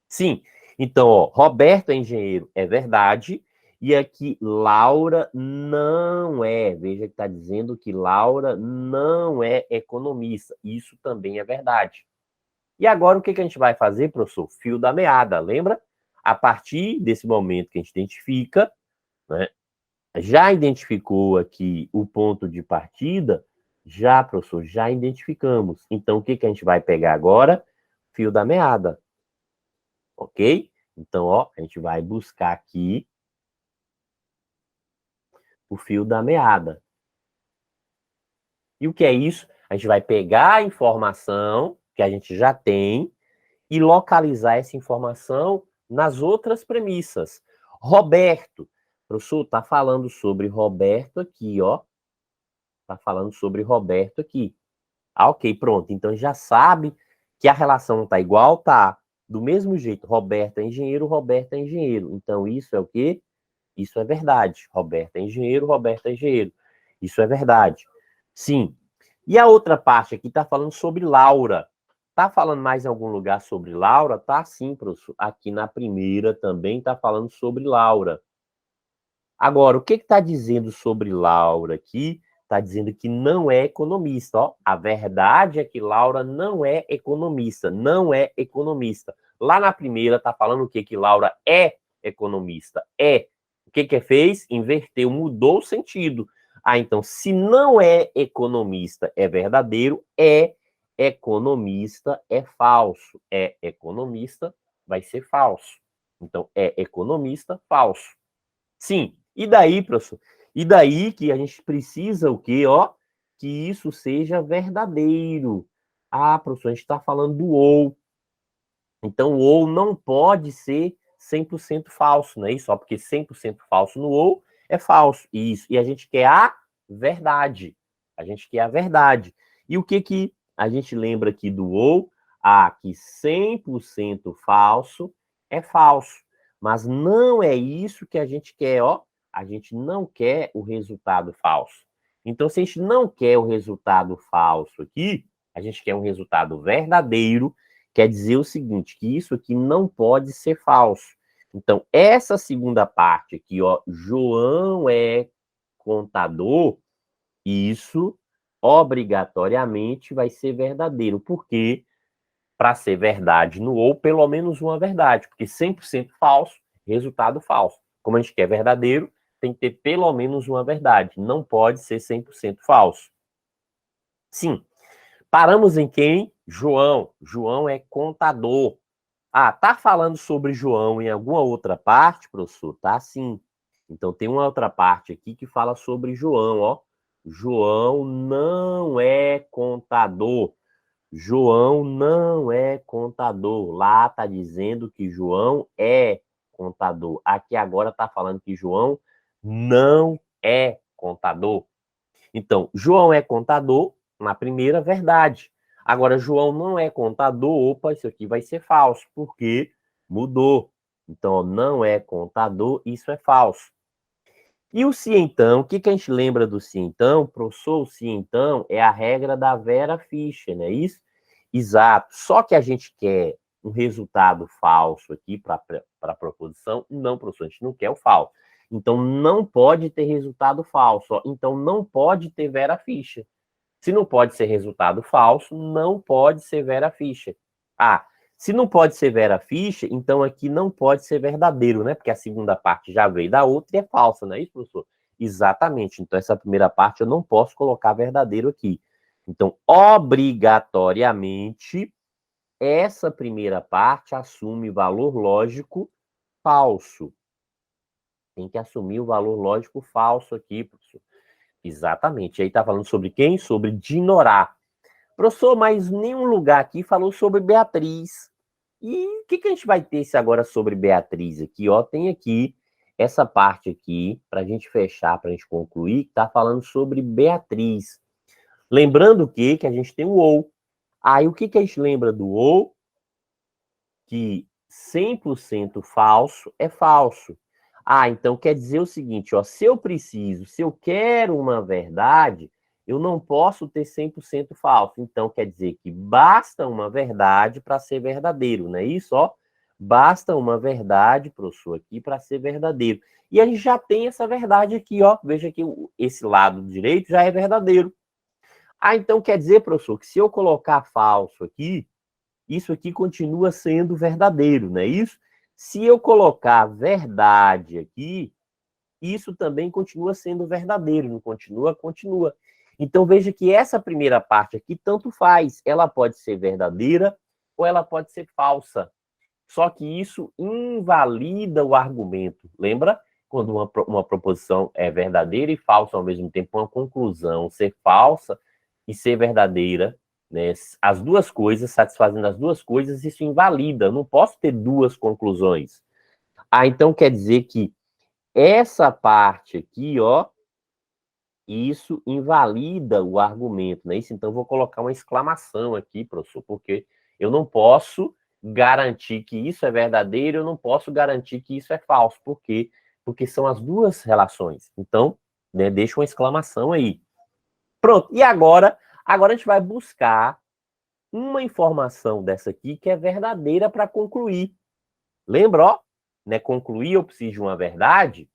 Sim. Então, ó, Roberto é engenheiro, é verdade. E aqui, Laura não é. Veja que está dizendo que Laura não é economista. Isso também é verdade. E agora, o que a gente vai fazer, professor? Fio da meada, lembra? A partir desse momento que a gente identifica, né, já identificou aqui o ponto de partida? Já, professor, já identificamos. Então, o que a gente vai pegar agora? fio da meada. Ok? Então, ó, a gente vai buscar aqui o fio da meada. E o que é isso? A gente vai pegar a informação que a gente já tem e localizar essa informação nas outras premissas. Roberto. Professor, está falando sobre Roberto aqui, ó. Está falando sobre Roberto aqui. Ah, ok, pronto. Então já sabe que a relação não está igual, tá? Do mesmo jeito, Roberto é engenheiro, Roberto é engenheiro. Então isso é o quê? Isso é verdade. Roberto é engenheiro, Roberto é engenheiro. Isso é verdade. Sim. E a outra parte aqui está falando sobre Laura. Tá falando mais em algum lugar sobre Laura? Tá sim, professor. Aqui na primeira também está falando sobre Laura. Agora, o que está dizendo sobre Laura aqui? Está dizendo que não é economista. Ó. A verdade é que Laura não é economista. Não é economista. Lá na primeira está falando o quê? Que Laura é economista. É. O que fez? Inverteu, mudou o sentido. Ah, então, se não é economista, é verdadeiro. É economista, é falso. É economista, vai ser falso. Então, é economista, falso. Sim. E daí, professor? E daí que a gente precisa o quê? Ó, que isso seja verdadeiro. Ah, professor, a gente está falando do ou. Então, o ou não pode ser 100% falso, não é isso? Só porque 100% falso no ou é falso. Isso. E a gente quer a verdade. A gente quer a verdade. E o que a gente lembra aqui do ou? Ah, que 100% falso é falso. Mas não é isso que a gente quer, ó. A gente não quer o resultado falso. Então, se a gente não quer o resultado falso aqui, a gente quer um resultado verdadeiro, quer dizer o seguinte, que isso aqui não pode ser falso. Então, essa segunda parte aqui, ó, João é contador, isso obrigatoriamente vai ser verdadeiro. Por quê? Para ser verdade no ou, pelo menos uma verdade, porque 100% falso, resultado falso. Como a gente quer verdadeiro, tem que ter pelo menos uma verdade, não pode ser 100% falso. Sim. Paramos em quem? João. João é contador. Ah, tá falando sobre João em alguma outra parte, professor? Tá sim. Então tem uma outra parte aqui que fala sobre João, ó. João não é contador. João não é contador. Lá tá dizendo que João é contador. Aqui agora tá falando que João não é contador. Então, João é contador, na primeira, verdade. Agora, João não é contador, opa, isso aqui vai ser falso, porque mudou. Então, não é contador, isso é falso. E o se então, o que a gente lembra do se então? Professor, o se então é a regra da Vera Fischer, não é isso? Exato. Só que a gente quer um resultado falso aqui para a proposição. Não, professor, a gente não quer o falso. Então, não pode ter resultado falso. Ó. Então, não pode ter Vera Fischer. Se não pode ser resultado falso, não pode ser Vera Fischer. Ah, se não pode ser Vera Fischer, então aqui não pode ser verdadeiro, né? Porque a segunda parte já veio da outra e é falsa, não é isso, professor? Exatamente. Então, essa primeira parte eu não posso colocar verdadeiro aqui. Então, obrigatoriamente, essa primeira parte assume valor lógico falso. Tem que assumir o valor lógico falso aqui, professor. Exatamente. E aí tá falando sobre quem? Sobre Dinorá. Professor, mas nenhum lugar aqui falou sobre Beatriz. E o que a gente vai ter agora sobre Beatriz aqui? Ó, tem aqui essa parte aqui, para a gente fechar, para a gente concluir, que tá falando sobre Beatriz. Lembrando que a gente tem o ou. Aí o que a gente lembra do ou? Que 100% falso é falso. Ah, então quer dizer o seguinte, ó, se eu quero uma verdade, eu não posso ter 100% falso. Então quer dizer que basta uma verdade para ser verdadeiro, não é isso? Ó, basta uma verdade, professor, aqui para ser verdadeiro. E a gente já tem essa verdade aqui, ó. Veja que esse lado direito já é verdadeiro. Ah, então quer dizer, professor, que se eu colocar falso aqui, isso aqui continua sendo verdadeiro, não é isso? Se eu colocar verdade aqui, isso também continua sendo verdadeiro, não continua? Continua. Então, veja que essa primeira parte aqui tanto faz. Ela pode ser verdadeira ou ela pode ser falsa. Só que isso invalida o argumento. Lembra? Quando uma proposição é verdadeira e falsa ao mesmo tempo, uma conclusão ser falsa e ser verdadeira, né? As duas coisas, satisfazendo as duas coisas, isso invalida. Eu não posso ter duas conclusões. Então quer dizer que essa parte aqui, ó, isso invalida o argumento, né? Isso, então eu vou colocar uma exclamação aqui, professor, porque eu não posso garantir que isso é verdadeiro, eu não posso garantir que isso é falso. Por quê? Porque são as duas relações. Então, né, deixa uma exclamação aí. Pronto. E agora a gente vai buscar uma informação dessa aqui que é verdadeira para concluir. Lembra, ó? Né, concluir eu preciso de uma verdade.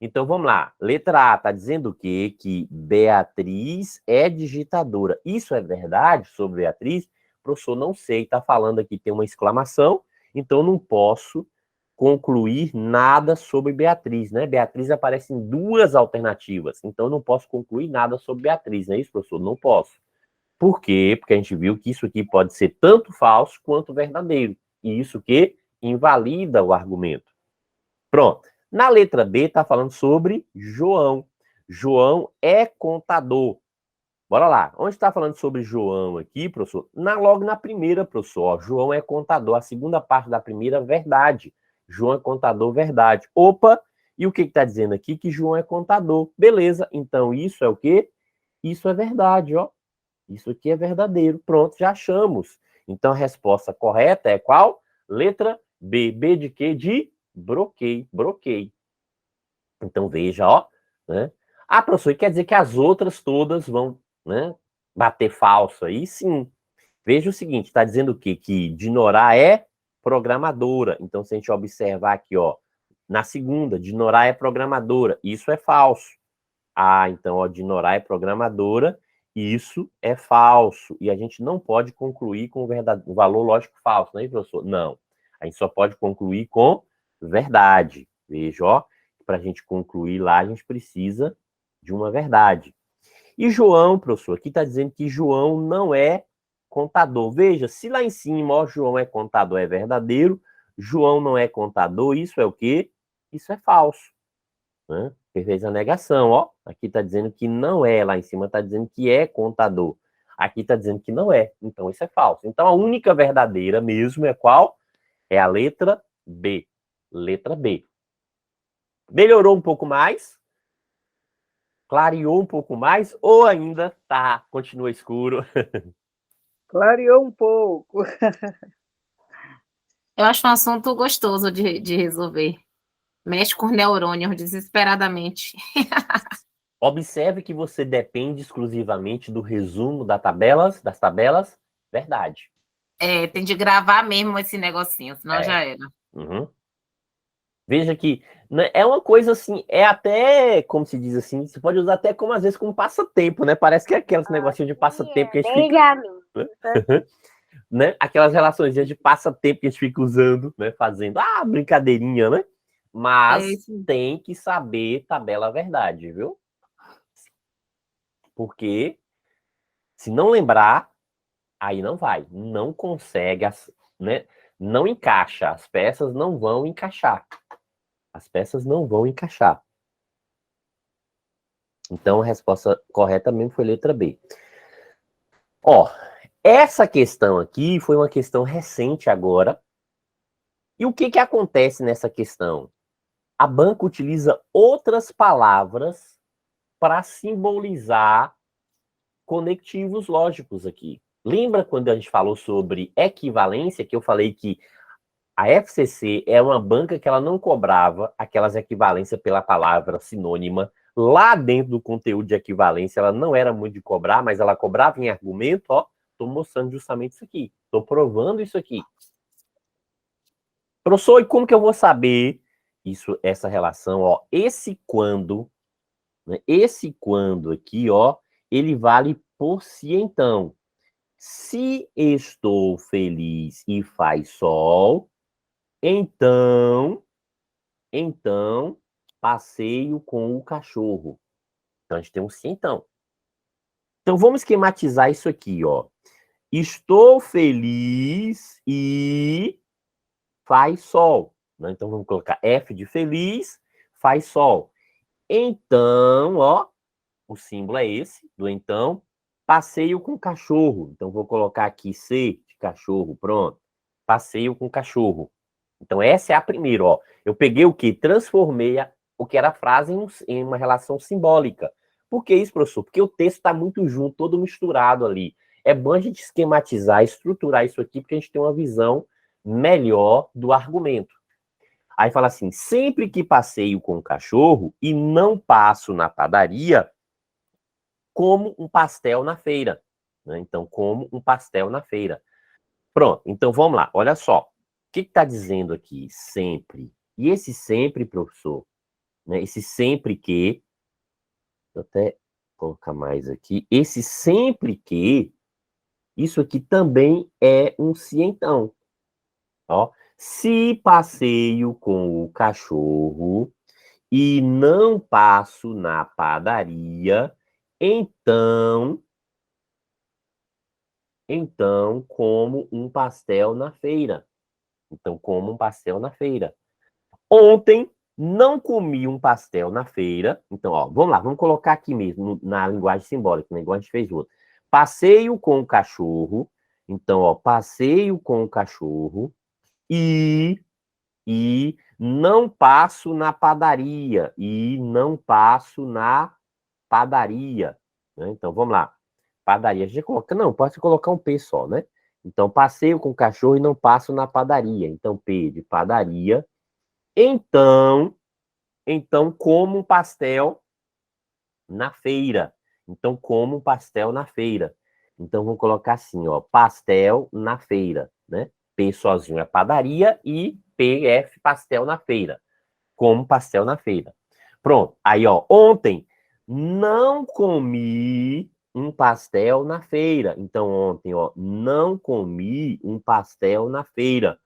Então, vamos lá. Letra A está dizendo o quê? Que Beatriz é digitadora. Isso é verdade sobre Beatriz? Professor, não sei. Está falando aqui, tem uma exclamação. Então, não posso concluir nada sobre Beatriz, né? Beatriz aparece em duas alternativas. Então, não posso concluir nada sobre Beatriz, não é isso, professor? Não posso. Por quê? Porque a gente viu que isso aqui pode ser tanto falso quanto verdadeiro. E isso que invalida o argumento. Pronto. Na letra B, está falando sobre João. João é contador. Bora lá. Onde está falando sobre João aqui, professor? Logo na primeira, professor. Ó, João é contador. A segunda parte da primeira, verdade. João é contador, verdade. Opa! E o que está dizendo aqui? Que João é contador. Beleza. Então, isso é o quê? Isso é verdade, ó. Isso aqui é verdadeiro. Pronto, já achamos. Então, a resposta correta é qual? Letra B. B de quê? De broquei. Broquei. Então, veja, ó. Né? Ah, professor, quer dizer que as outras todas vão, né, bater falso aí? Sim. Veja o seguinte, está dizendo o quê? Que Dinorá é programadora. Então, se a gente observar aqui, ó, na segunda, Dinorá é programadora. Isso é falso. Ah, então, ó, Dinorá é programadora. Isso é falso. E a gente não pode concluir com o valor lógico falso, não é, professor? Não. A gente só pode concluir com verdade. Veja, ó, para a gente concluir lá, a gente precisa de uma verdade. E João, professor, aqui está dizendo que João não é contador. Veja, se lá em cima, ó, João é contador, é verdadeiro. João não é contador, isso é o quê? Isso é falso. Né? Porque fez a negação, ó. Aqui está dizendo que não é, lá em cima está dizendo que é contador. Aqui está dizendo que não é. Então, isso é falso. Então, a única verdadeira mesmo é qual? É a letra B. Letra B. Melhorou um pouco mais? Clareou um pouco mais? Ou ainda continua escuro? Clareou um pouco. Eu acho um assunto gostoso de resolver. Mexe com o neurônio desesperadamente. Observe que você depende exclusivamente do resumo das tabelas, verdade. É, tem de gravar mesmo esse negocinho, senão já era. Uhum. Veja que né, é uma coisa assim, é até, como se diz assim, você pode usar até como às vezes como passatempo, né? Parece que é aqueles negocinhos de passatempo que a gente fica... Né? Aquelas relações de passatempo que a gente fica usando, né? Fazendo, brincadeirinha, né? Mas tem que saber tabela verdade, viu? Porque se não lembrar, aí não vai, não consegue, né? Não encaixa, as peças não vão encaixar. As peças não vão encaixar. Então, a resposta correta mesmo foi letra B. Ó, essa questão aqui foi uma questão recente agora. E o que acontece nessa questão? A banca utiliza outras palavras para simbolizar conectivos lógicos aqui. Lembra quando a gente falou sobre equivalência, que eu falei que a FCC é uma banca que ela não cobrava aquelas equivalências pela palavra sinônima. Lá dentro do conteúdo de equivalência, ela não era muito de cobrar, mas ela cobrava em argumento, ó. Estou mostrando justamente isso aqui. Estou provando isso aqui. Professor, e como que eu vou saber essa relação, ó? Esse quando, né? Esse quando aqui, ó, ele vale por si, então. Se estou feliz e faz sol, então, passeio com o cachorro. Então, a gente tem um sim, então. Então, vamos esquematizar isso aqui, ó. estou feliz e faz sol. Né? Então, vamos colocar F de feliz, faz sol. Então, ó, o símbolo é esse, do então. Passeio com cachorro. Então, vou colocar aqui C de cachorro, pronto. Passeio com cachorro. Então, essa é a primeira, ó. Eu peguei o quê? Transformei o que era a frase em uma relação simbólica. Por que isso, professor? Porque o texto está muito junto, todo misturado ali. É bom a gente esquematizar, estruturar isso aqui, porque a gente tem uma visão melhor do argumento. Aí fala assim, sempre que passeio com o cachorro e não passo na padaria, como um pastel na feira. Né? Então, como um pastel na feira. Pronto, então vamos lá, olha só. O que está dizendo aqui? Sempre. E esse sempre, professor, né? Esse sempre que, vou até colocar mais aqui, esse sempre que, isso aqui também é um se então. Ó, se passeio com o cachorro e não passo na padaria, então como um pastel na feira. Então, como um pastel na feira. Ontem, não comi um pastel na feira. Então, ó, vamos lá, vamos colocar aqui mesmo, na linguagem simbólica, na igual a gente fez outro. Passeio com o cachorro. Então, ó, passeio com o cachorro e não passo na padaria. E não passo na padaria. Né? Então, vamos lá. Padaria. A gente coloca, não, pode colocar um P só, né? Então, passeio com o cachorro e não passo na padaria. Então, P de padaria. Então, como um pastel na feira. Então, como um pastel na feira. Então, vou colocar assim, ó, pastel na feira, né? P sozinho é padaria e PF, pastel na feira. Como pastel na feira. Pronto. Aí, ó, ontem não comi um pastel na feira. Então, ontem, ó, não comi um pastel na feira.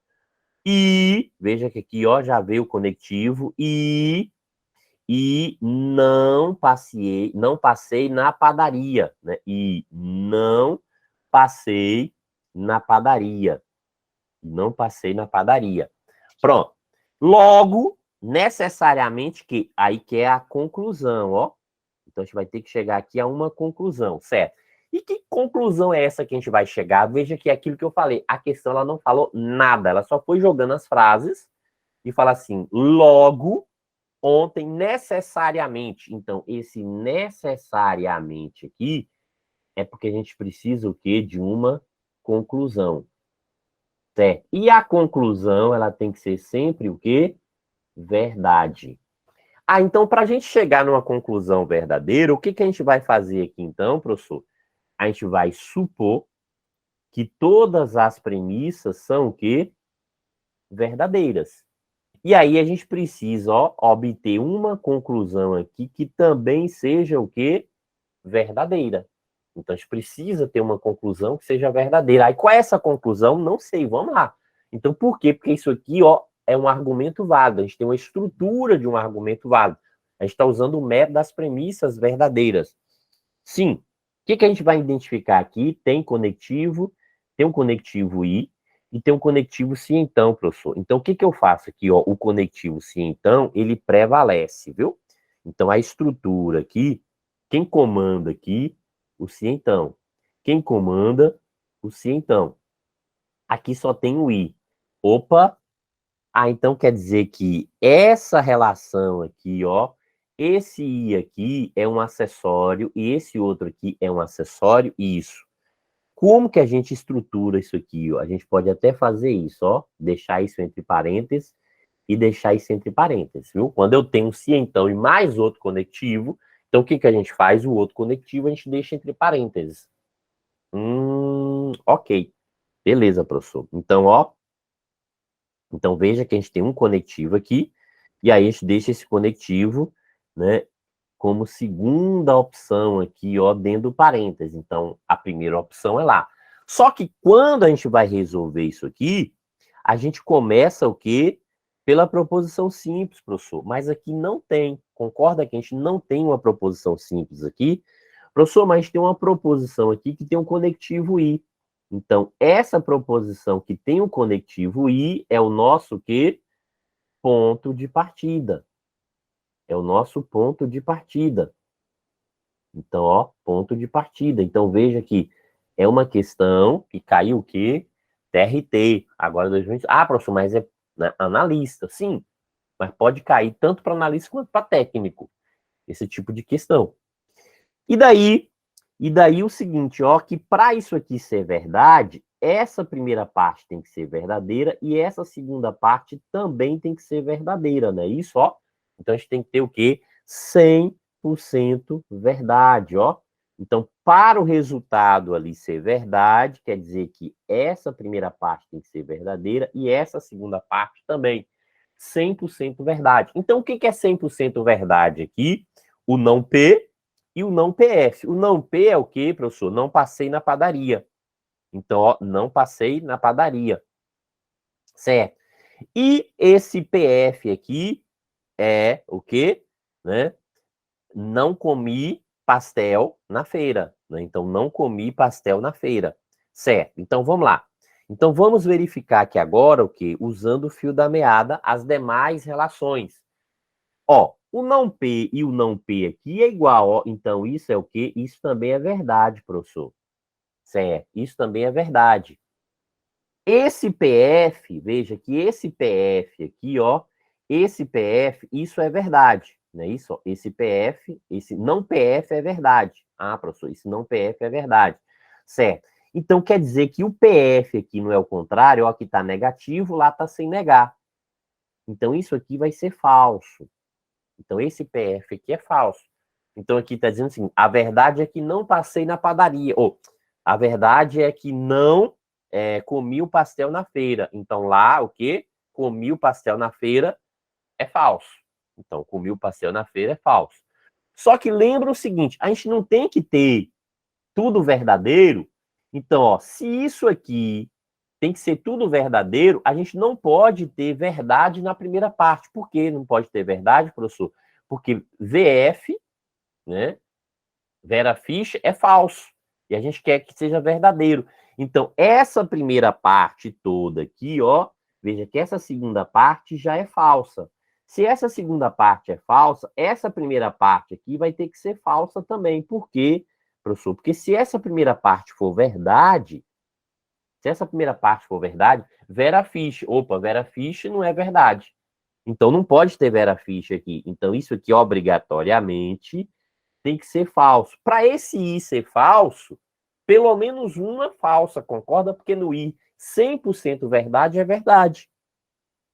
E, veja que aqui, ó, já veio o conectivo e não passei na padaria, né? E não passei na padaria. Não passei na padaria. Pronto. Logo, necessariamente que aí que é a conclusão, ó. Então a gente vai ter que chegar aqui a uma conclusão, certo? E que conclusão é essa que a gente vai chegar? Veja que é aquilo que eu falei. A questão ela não falou nada, ela só foi jogando as frases e fala assim: logo, ontem necessariamente. Então, esse necessariamente aqui é porque a gente precisa o quê? De uma conclusão. Certo? E a conclusão, ela tem que ser sempre o quê? Verdade. Ah, então, para a gente chegar numa conclusão verdadeira, o que a gente vai fazer aqui, então, professor? A gente vai supor que todas as premissas são o quê? Verdadeiras. E aí a gente precisa, ó, obter uma conclusão aqui que também seja o quê? Verdadeira. Então a gente precisa ter uma conclusão que seja verdadeira. Aí qual é essa conclusão? Não sei, vamos lá. Então por quê? Porque isso aqui, ó, é um argumento válido. A gente tem uma estrutura de um argumento válido. A gente está usando o método das premissas verdadeiras. Sim. O que a gente vai identificar aqui? Tem um conectivo I e tem um conectivo se então, professor. Então, o que eu faço aqui? Ó, o conectivo se então, ele prevalece, viu? Então, a estrutura aqui, quem comanda aqui? O se então. Quem comanda? O se então. Aqui só tem o I. Opa! Ah, então quer dizer que essa relação aqui, ó, esse I aqui é um acessório e esse outro aqui é um acessório, isso. Como que a gente estrutura isso aqui, ó? A gente pode até fazer isso, ó, deixar isso entre parênteses e deixar isso entre parênteses, viu? Quando eu tenho se então e mais outro conectivo, então o que a gente faz? O outro conectivo a gente deixa entre parênteses. Ok. Beleza, professor. Então, ó, então veja que a gente tem um conectivo aqui, e aí a gente deixa esse conectivo, né, como segunda opção aqui, ó, dentro do parênteses. Então, a primeira opção é lá. Só que quando a gente vai resolver isso aqui, a gente começa o quê? Pela proposição simples, professor. Mas aqui não tem. Concorda que a gente não tem uma proposição simples aqui? Professor, mas tem uma proposição aqui que tem um conectivo I. Então, essa proposição que tem o conectivo I é o nosso quê? Ponto de partida. É o nosso ponto de partida. Então, ó, ponto de partida. Então, veja que é uma questão que caiu o quê? TRT. Agora, 2020. Ah, professor, mas é analista. Sim, mas pode cair tanto para analista quanto para técnico. Esse tipo de questão. E daí o seguinte, ó, que para isso aqui ser verdade, essa primeira parte tem que ser verdadeira e essa segunda parte também tem que ser verdadeira, não é isso, ó? Então a gente tem que ter o quê? 100% verdade, ó. Então, para o resultado ali ser verdade, quer dizer que essa primeira parte tem que ser verdadeira e essa segunda parte também. 100% verdade. Então, o que é 100% verdade aqui? O não P e o não PF. O não P é o quê, professor? Não passei na padaria. Então, ó, não passei na padaria. Certo? E esse PF aqui é o quê? Né? Não comi pastel na feira. Né? Então, não comi pastel na feira. Certo? Então, vamos lá. Então, vamos verificar aqui agora o quê? Usando o fio da meada, as demais relações. Ó, o não P e o não P aqui é igual, ó. Então, isso é o quê? Isso também é verdade, professor. Certo? Isso também é verdade. Esse PF, veja que esse PF aqui, ó, esse PF, isso é verdade, não é isso? Ó, esse PF, esse não PF é verdade. Ah, professor, esse não PF é verdade. Certo. Então, quer dizer que o PF aqui não é o contrário, ó, aqui está negativo, lá está sem negar. Então, isso aqui vai ser falso. Então, esse PF aqui é falso. Então, aqui está dizendo assim, a verdade é que não passei na padaria. Ou, a verdade é que não comi o pastel na feira. Então, lá, o quê? Comi o pastel na feira é falso. Então, comi o pastel na feira é falso. Só que lembra o seguinte, a gente não tem que ter tudo verdadeiro. Então, ó, se isso aqui tem que ser tudo verdadeiro, a gente não pode ter verdade na primeira parte. Por que não pode ter verdade, professor? Porque VF, né, Vera Fish, é falso. E a gente quer que seja verdadeiro. Então, essa primeira parte toda aqui, ó, veja que essa segunda parte já é falsa. Se essa segunda parte é falsa, essa primeira parte aqui vai ter que ser falsa também. Por quê, professor? Porque se essa primeira parte for verdade, Vera Fish. Opa, Vera Fish não é verdade. Então não pode ter Vera Fish aqui. Então isso aqui, obrigatoriamente, tem que ser falso. Para esse I ser falso, pelo menos uma falsa, concorda? Porque no I, 100% verdade é verdade.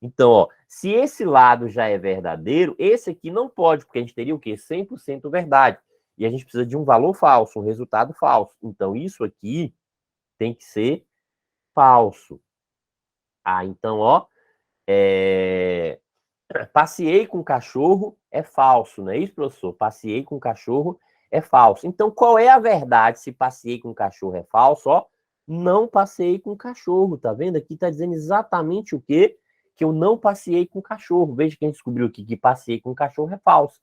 Então, ó, se esse lado já é verdadeiro, esse aqui não pode, porque a gente teria o quê? 100% verdade. E a gente precisa de um valor falso, um resultado falso. Então, isso aqui tem que ser falso. Ah, então, ó, passeei com cachorro é falso, não é isso, professor? Passeei com cachorro é falso. Então, qual é a verdade se passeei com cachorro é falso? Ó, não passei com cachorro, tá vendo? Aqui tá dizendo exatamente o quê? Que eu não passeei com cachorro. Veja que a gente descobriu aqui que passeei com cachorro é falso.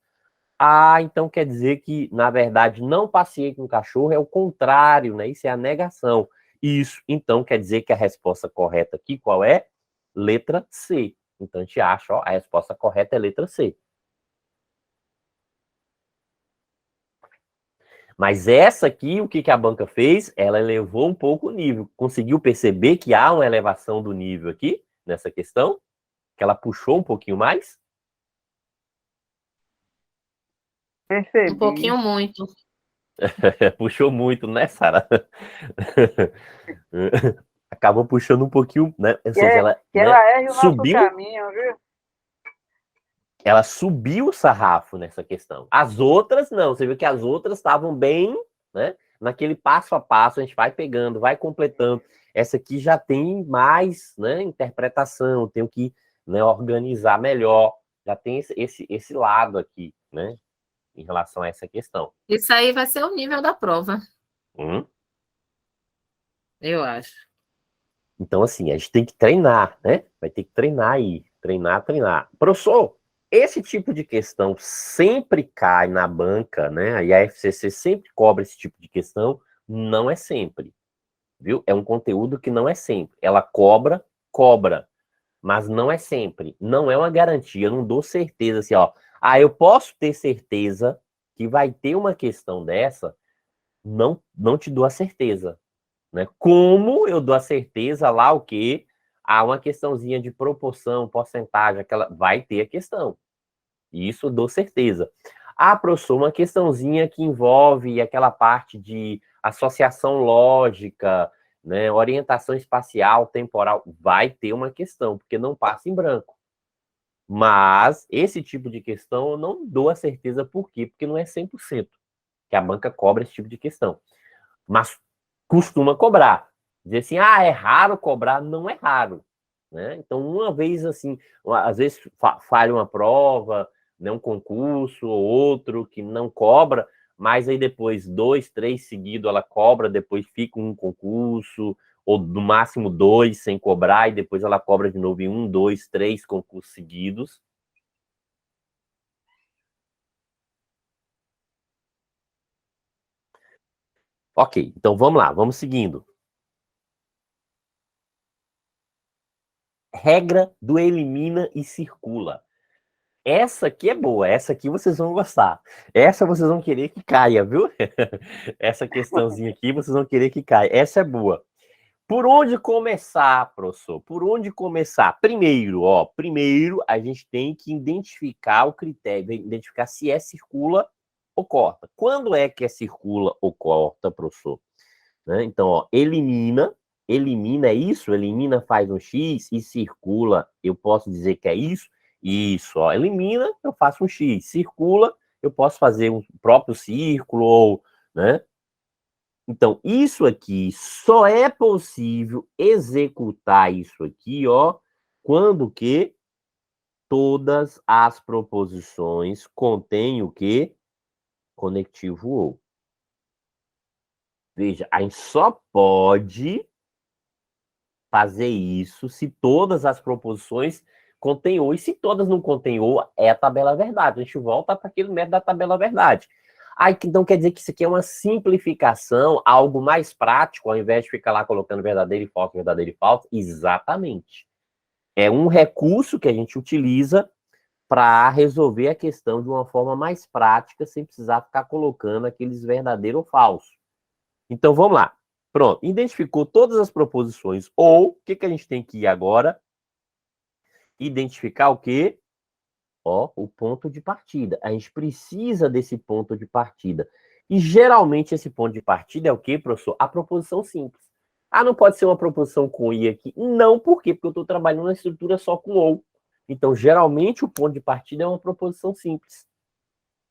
Ah, então quer dizer que, na verdade, não passeei com cachorro é o contrário, né? Isso é a negação. Isso, então, quer dizer que a resposta correta aqui, qual é? Letra C. Então, a gente acha, ó, a resposta correta é letra C. Mas essa aqui, o que a banca fez? Ela elevou um pouco o nível. Conseguiu perceber que há uma elevação do nível aqui, nessa questão? Que ela puxou um pouquinho mais? Percebi. Um pouquinho muito. Puxou muito, né, Sara? Acabou puxando um pouquinho, né? Ou seja, ela, ela erre o nosso subiu, caminho, viu? ela subiu o sarrafo nessa questão. As outras, não. Você viu que as outras estavam bem, né? Naquele passo a passo, a gente vai pegando, vai completando. Essa aqui já tem mais, né, interpretação, tenho que, né, organizar melhor. Já tem esse lado aqui, né? Em relação a essa questão. Isso aí vai ser o nível da prova, eu acho. Então, assim, a gente tem que treinar, né? Vai ter que treinar aí. Treinar. Professor, esse tipo de questão sempre cai na banca, né? E a FCC sempre cobra esse tipo de questão. Não é sempre. viu? É um conteúdo que não é sempre. Ela cobra, cobra, mas não é sempre. Não é uma garantia, eu não dou certeza assim, ó. Ah, eu posso ter certeza que vai ter uma questão dessa, não te dou a certeza, né? Como eu dou a certeza lá o quê? Ah, uma questãozinha de proporção, porcentagem, aquela vai ter a questão. Isso eu dou certeza. Ah, professor, uma questãozinha que envolve aquela parte de associação lógica, né, orientação espacial, temporal, vai ter uma questão, porque não passa em branco. Mas esse tipo de questão eu não dou a certeza por quê? Porque não é 100% que a banca cobra esse tipo de questão. Mas costuma cobrar. Dizer assim, ah, é raro cobrar, não é raro. Né? Então, uma vez assim, às vezes falha uma prova, né, um concurso ou outro que não cobra, mas aí depois 2, 3 seguidos ela cobra, depois fica um concurso, ou no máximo 2 sem cobrar, e depois ela cobra de novo em 1, 2, 3 concursos seguidos. Ok, então vamos lá, vamos seguindo. Regra do elimina e circula. Essa aqui é boa, essa aqui vocês vão gostar. Essa vocês vão querer que caia, viu? Essa questãozinha aqui vocês vão querer que caia. Essa é boa. Por onde começar, professor? Por onde começar? Primeiro a gente tem que identificar o critério, identificar se é circula ou corta. Quando é que é circula ou corta, professor? Né? Então, ó, elimina é isso, elimina faz um X e circula, eu posso dizer que é isso? Isso, ó, elimina, eu faço um X, circula, eu posso fazer um próprio círculo, ou, né? Então, isso aqui só é possível executar isso aqui, ó, quando que todas as proposições contêm o que? Conectivo ou. Veja, a gente só pode fazer isso se todas as proposições contêm ou. E se todas não contêm ou, é a tabela verdade. A gente volta para aquele método da tabela verdade. Então quer dizer que isso aqui é uma simplificação, algo mais prático, ao invés de ficar lá colocando verdadeiro e falso. Exatamente. É um recurso que a gente utiliza para resolver a questão de uma forma mais prática, sem precisar ficar colocando aqueles verdadeiro ou falso. Então vamos lá. Pronto, identificou todas as proposições ou, o que a gente tem que ir agora? Identificar o quê? Ó, o ponto de partida. A gente precisa desse ponto de partida. E geralmente esse ponto de partida é o quê, professor? A proposição simples. Ah, não pode ser uma proposição com i aqui? Não, por quê? Porque eu estou trabalhando na estrutura só com ou. Então, geralmente o ponto de partida é uma proposição simples.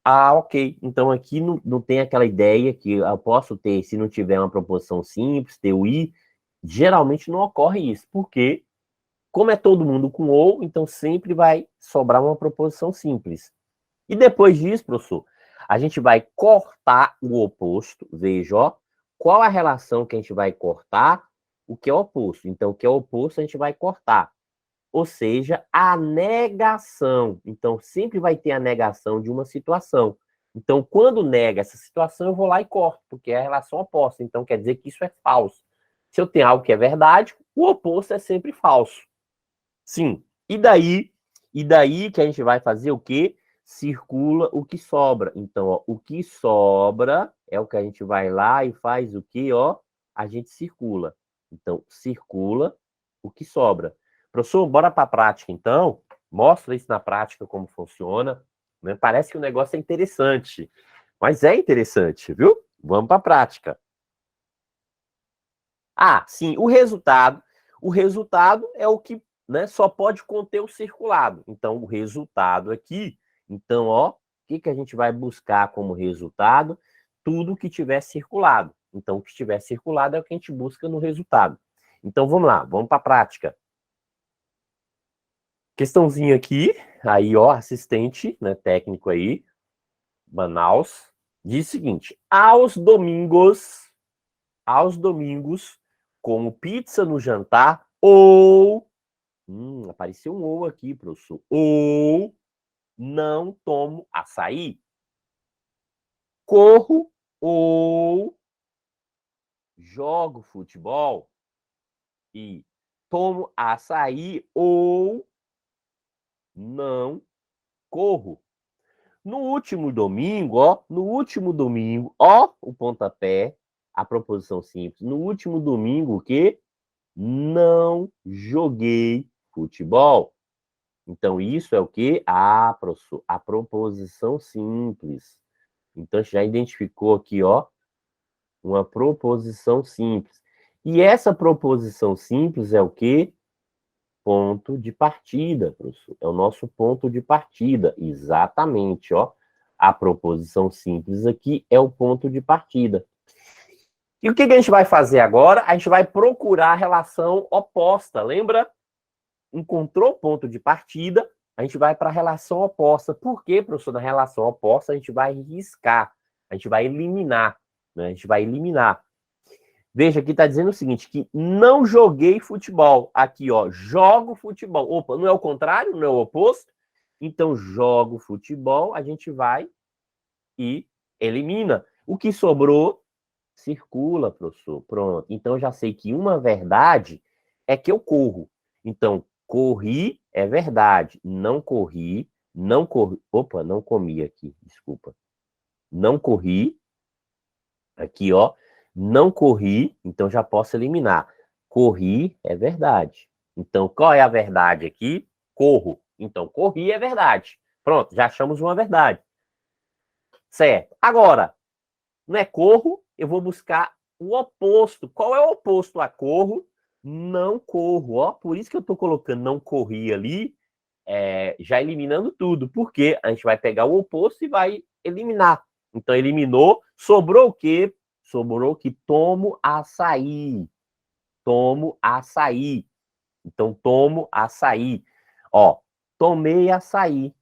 Ah, ok. Então aqui não tem aquela ideia que eu posso ter, se não tiver uma proposição simples, ter o i. Geralmente não ocorre isso, porque, como é todo mundo com ou, então sempre vai sobrar uma proposição simples. E depois disso, professor, a gente vai cortar o oposto. Veja, ó, qual a relação que a gente vai cortar? O que é oposto. Então, o que é oposto a gente vai cortar. Ou seja, a negação. Então, sempre vai ter a negação de uma situação. Então, quando nega essa situação, eu vou lá e corto, porque é a relação oposta. Então, quer dizer que isso é falso. Se eu tenho algo que é verdade, o oposto é sempre falso. Sim. E daí que a gente vai fazer o quê? Circula o que sobra. Então, ó, o que sobra é o que a gente vai lá e faz o quê? Ó, a gente circula. Então, circula o que sobra. Professor, bora para a prática, então. Mostra isso na prática como funciona. Né? Parece que o negócio é interessante, mas é interessante, viu? Vamos para a prática. Ah, sim, o resultado. O resultado é o que, né, só pode conter o circulado. Então, o resultado aqui, então, ó, o que a gente vai buscar como resultado? Tudo que tiver circulado. Então, o que tiver circulado é o que a gente busca no resultado. Então, vamos lá, vamos para a prática. Questãozinha aqui, aí, ó, assistente, né, técnico aí, Manaus, diz o seguinte: aos domingos, como pizza no jantar, ou apareceu um ou aqui, professor. Ou não tomo açaí. Corro ou jogo futebol e tomo açaí ou não corro. No último domingo, ó, o pontapé, a proposição simples. No último domingo, o quê? Não joguei futebol. Então, isso é o quê? Ah, professor, a proposição simples. Então, a gente já identificou aqui, ó, uma proposição simples. E essa proposição simples é o quê? Ponto de partida, professor. É o nosso ponto de partida. Exatamente, ó. A proposição simples aqui é o ponto de partida. E o que a gente vai fazer agora? A gente vai procurar a relação oposta. Lembra? Encontrou o ponto de partida, a gente vai para a relação oposta. Por quê, professor? Na relação oposta, a gente vai riscar, a gente vai eliminar, né? A gente vai eliminar. Veja, aqui está dizendo o seguinte, que não joguei futebol. Aqui, ó, jogo futebol. Opa, não é o contrário? Não é o oposto? Então, jogo futebol, a gente vai e elimina. O que sobrou, circula, professor. Pronto. Então, já sei que uma verdade é que eu corro. Então, corri é verdade. Não corri, não corri. Opa, não comi aqui, desculpa. Não corri. Aqui, ó. Não corri, então já posso eliminar. Corri é verdade. Então, qual é a verdade aqui? Corro. Então, corri é verdade. Pronto, já achamos uma verdade. Certo. Agora, não é corro, eu vou buscar o oposto. Qual é o oposto a corro? Não corro. Ó, por isso que eu estou colocando não corri ali, já eliminando tudo. Porque a gente vai pegar o oposto e vai eliminar. Então, eliminou. Sobrou o quê? Sobrou que tomo açaí. Tomo açaí. Então, tomo açaí. Ó, tomei açaí.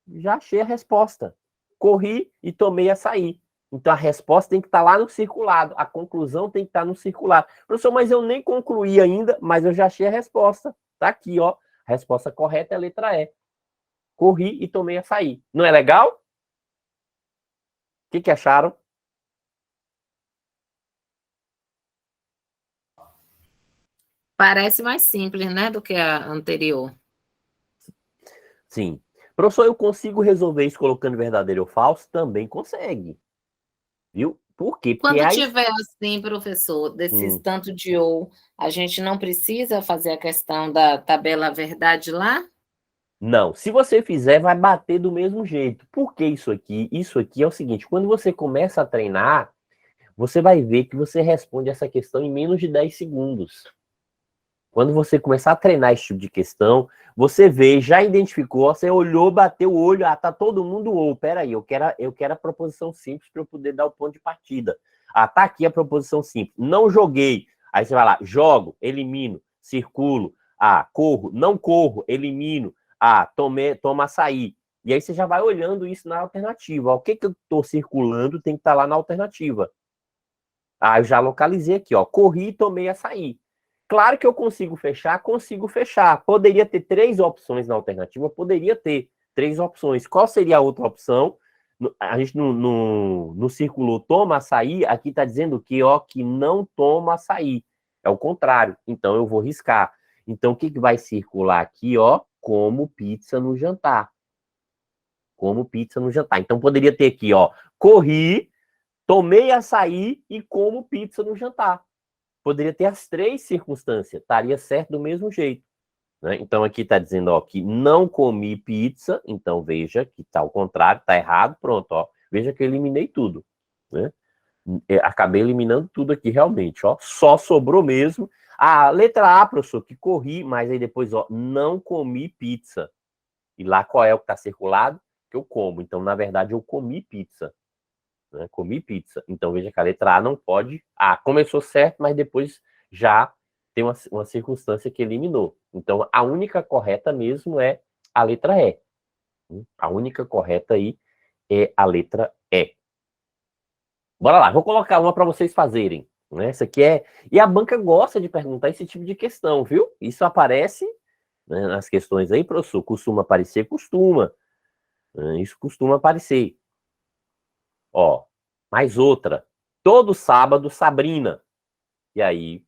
Já achei a resposta. Corri e tomei açaí. Então, a resposta tem que estar lá no circulado. A conclusão tem que estar no circulado. Professor, mas eu nem concluí ainda, mas eu já achei a resposta. Tá aqui, ó. A resposta correta é a letra E. Corri e tomei açaí. Não é legal? O que acharam? Parece mais simples, né, do que a anterior. Sim. Professor, eu consigo resolver isso colocando verdadeiro ou falso? Também consegue. Viu? Por quê? Porque Quando tiver assim, professor, desses tanto de ou, a gente não precisa fazer a questão da tabela verdade lá? Não. Se você fizer, vai bater do mesmo jeito. Por que isso aqui? Isso aqui é o seguinte, quando você começa a treinar, você vai ver que você responde essa questão em menos de 10 segundos. Quando você começar a treinar esse tipo de questão, você vê, já identificou, você olhou, bateu o olho, tá todo mundo ou, peraí, eu quero a proposição simples para eu poder dar o ponto de partida. Tá aqui a proposição simples. Não joguei. Aí você vai lá, jogo, elimino, circulo, corro, não corro, elimino, toma açaí. E aí você já vai olhando isso na alternativa. O que eu estou circulando tem que estar lá na alternativa. Eu já localizei aqui, ó, corri e tomei açaí. Claro que eu consigo fechar. Poderia ter 3 opções na alternativa, poderia ter 3 opções. Qual seria a outra opção? A gente no circulou toma açaí, aqui está dizendo que, ó, que não toma açaí. É o contrário. Então, eu vou riscar. Então, o que vai circular aqui, ó? Como pizza no jantar. Como pizza no jantar. Então, poderia ter aqui, ó, corri, tomei açaí e como pizza no jantar. Poderia ter as 3 circunstâncias, estaria certo do mesmo jeito. Né? Então, aqui está dizendo, ó, que não comi pizza, então veja que está ao contrário, está errado, pronto, ó. Veja que eu eliminei tudo. Né? Acabei eliminando tudo aqui realmente, ó. Só sobrou mesmo a letra A, professor, que corri, mas aí depois, ó, não comi pizza. E lá qual é o que está circulado? Que eu como. Então, na verdade, eu comi pizza. Né? Comi pizza. Então, veja que a letra A não pode... começou certo, mas depois já tem uma circunstância que eliminou. Então, a única correta mesmo é a letra E. A única correta aí é a letra E. Bora lá, vou colocar uma para vocês fazerem. Né? Essa aqui é... E a banca gosta de perguntar esse tipo de questão, viu? Isso aparece, né, nas questões aí, professor. Costuma aparecer? Costuma. Isso costuma aparecer. Ó, mais outra. Todo sábado, Sabrina E aí?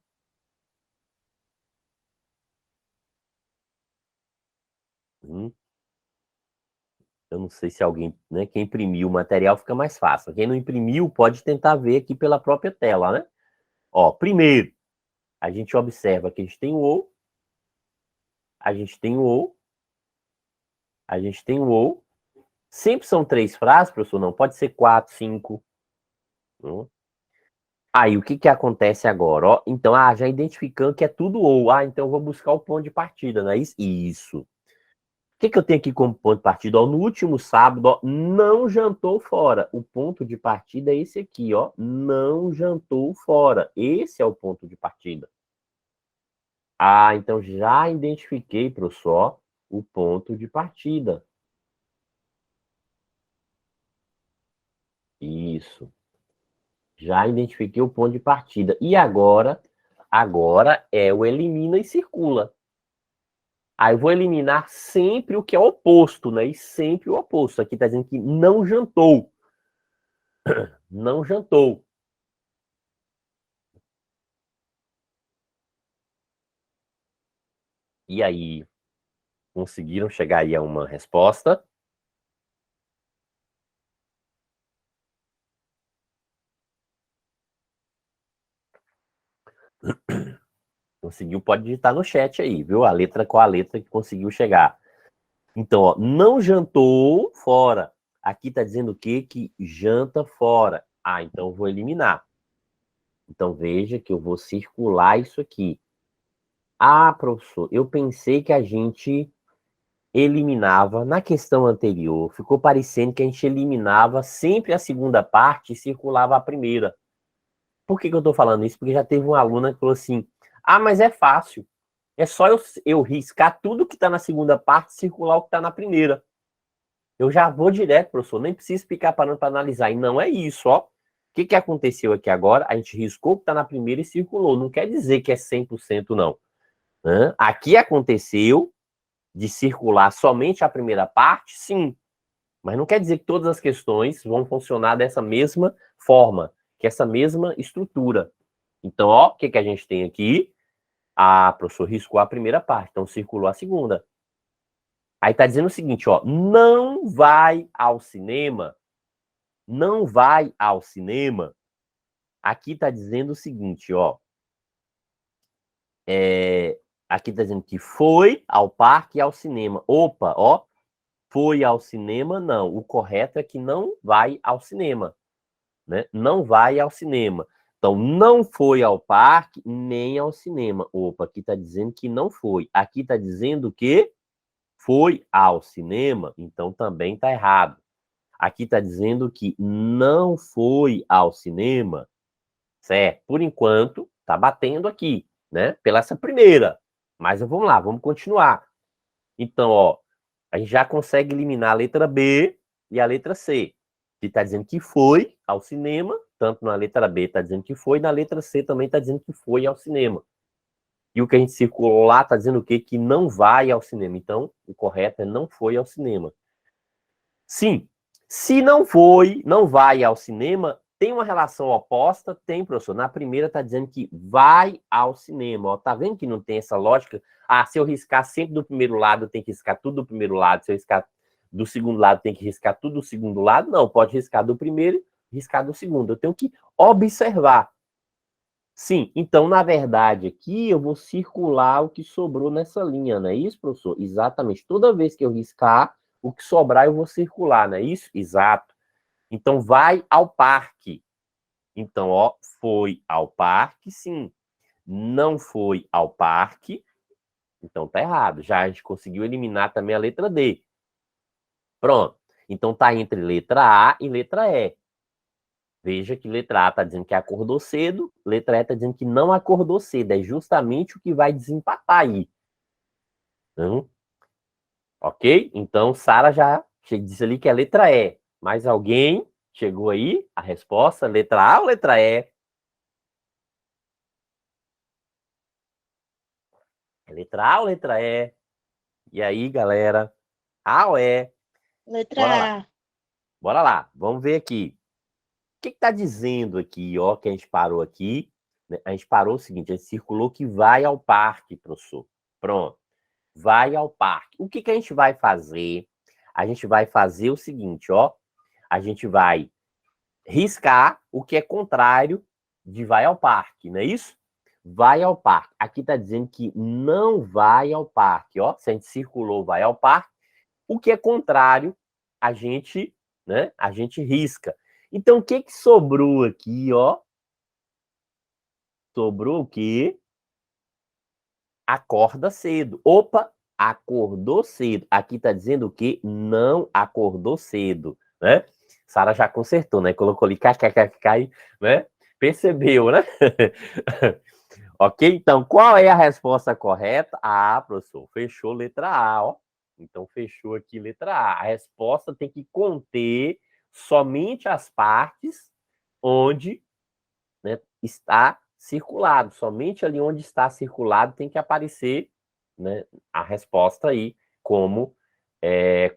Eu não sei se alguém, né? Quem imprimiu o material fica mais fácil. Quem não imprimiu pode tentar ver aqui pela própria tela, né? Ó, primeiro, a gente observa que a gente tem o ou, a gente tem o ou, a gente tem o ou. Sempre são 3 frases, professor? Não, pode ser 4, 5. Aí, o que que acontece agora? Ó, então, já identificando que é tudo ou. Então eu vou buscar o ponto de partida, não é isso? Isso. O que que eu tenho aqui como ponto de partida? Ó, no último sábado, ó, não jantou fora. O ponto de partida é esse aqui, ó. Não jantou fora. Esse é o ponto de partida. Então já identifiquei, professor, ó, o ponto de partida. Isso. Já identifiquei o ponto de partida. E agora é o elimina e circula. Aí eu vou eliminar sempre o que é oposto, né? E sempre o oposto. Aqui está dizendo que não jantou. Não jantou. E aí, conseguiram chegar aí a uma resposta? Conseguiu, pode digitar no chat aí, viu? Qual a letra que conseguiu chegar. Então, ó, não jantou fora. Aqui está dizendo o quê? Que janta fora. Então eu vou eliminar. Então veja que eu vou circular isso aqui. Professor, eu pensei que a gente eliminava, na questão anterior, ficou parecendo que a gente eliminava sempre a segunda parte e circulava a primeira. Por que que eu estou falando isso? Porque já teve uma aluna que falou assim, mas é fácil, é só eu riscar tudo que está na segunda parte e circular o que está na primeira. Eu já vou direto, professor, nem preciso ficar parando para analisar. E não é isso, ó. O que que aconteceu aqui agora? A gente riscou o que está na primeira e circulou. Não quer dizer que é 100% não. Aqui aconteceu de circular somente a primeira parte, sim. Mas não quer dizer que todas as questões vão funcionar dessa mesma forma, que essa mesma estrutura. Então, ó, o que que a gente tem aqui? Professor, riscou a primeira parte, então circulou a segunda. Aí tá dizendo o seguinte, ó, não vai ao cinema, não vai ao cinema. Aqui tá dizendo o seguinte, ó, aqui tá dizendo que foi ao parque e ao cinema. Opa, ó, foi ao cinema, não. O correto é que não vai ao cinema, né? Não vai ao cinema. Então, não foi ao parque nem ao cinema. Opa, aqui está dizendo que não foi. Aqui está dizendo que foi ao cinema, então também está errado. Aqui está dizendo que não foi ao cinema, certo? Por enquanto, está batendo aqui, né? Pela essa primeira. Mas vamos lá, vamos continuar. Então, ó, a gente já consegue eliminar a letra B e a letra C. Que está dizendo que foi ao cinema, tanto na letra B está dizendo que foi, na letra C também está dizendo que foi ao cinema. E o que a gente circulou lá está dizendo o quê? Que não vai ao cinema. Então, o correto é não foi ao cinema. Sim, se não foi, não vai ao cinema, tem uma relação oposta? Tem, professor. Na primeira está dizendo que vai ao cinema. Ó, tá vendo que não tem essa lógica? Se eu riscar sempre do primeiro lado, eu tenho que riscar tudo do primeiro lado. Se eu riscar do segundo lado, tem que riscar tudo do segundo lado? Não, pode riscar do primeiro, riscar do segundo. Eu tenho que observar. Sim, então, na verdade, aqui eu vou circular o que sobrou nessa linha, não é isso, professor? Exatamente. Toda vez que eu riscar, o que sobrar eu vou circular, não é isso? Exato. Então, vai ao parque. Então, ó, foi ao parque, sim. Não foi ao parque, então tá errado. Já a gente conseguiu eliminar também a letra D. Pronto. Então tá entre letra A e letra E. Veja que letra A está dizendo que acordou cedo, letra E está dizendo que não acordou cedo. É justamente o que vai desempatar aí. Ok? Então, Sara já disse ali que é letra E. Mais alguém chegou aí? A resposta, letra A ou letra E? É letra A ou letra E? E aí, galera? A ou E? Letra Bora lá. A. Bora lá. Vamos ver aqui. O que está dizendo aqui, ó, que a gente parou aqui? né? A gente parou o seguinte, a gente circulou que vai ao parque, professor. Pronto. Vai ao parque. O que que a gente vai fazer? A gente vai fazer o seguinte, ó. A gente vai riscar o que é contrário de vai ao parque, não é isso? Vai ao parque. Aqui está dizendo que não vai ao parque, ó. Se a gente circulou, vai ao parque. O que é contrário, a gente, né? A gente risca. Então, o que que sobrou aqui, ó? Sobrou o quê? Acorda cedo. Opa, acordou cedo. Aqui está dizendo o quê? Não acordou cedo, né? Sara já consertou, né? Colocou ali, né? Percebeu, né? Ok? Então, qual é a resposta correta? Ah, professor, fechou letra A, ó. Então, fechou aqui letra A. A resposta tem que conter somente as partes onde, né, está circulado. Somente ali onde está circulado tem que aparecer, né, a resposta aí como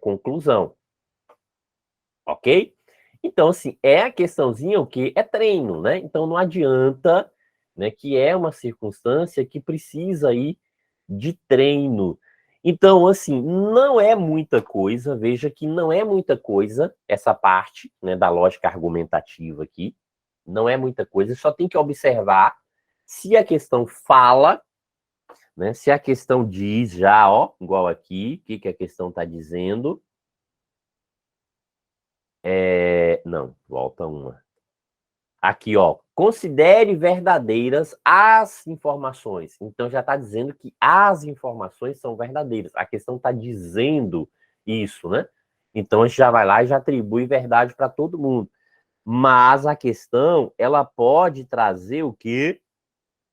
conclusão. Ok? Então, assim, é a questãozinha o quê? É treino, né? Então, não adianta, né, que é uma circunstância que precisa aí de treino. Então, assim, não é muita coisa, veja que não é muita coisa essa parte, né, da lógica argumentativa aqui, não é muita coisa, só tem que observar se a questão fala, né, se a questão diz já, ó, igual aqui, o que que a questão está dizendo. Não, volta uma. Aqui, ó, considere verdadeiras as informações. Então, já está dizendo que as informações são verdadeiras. A questão está dizendo isso, né? Então, a gente já vai lá e já atribui verdade para todo mundo. Mas a questão, ela pode trazer o quê?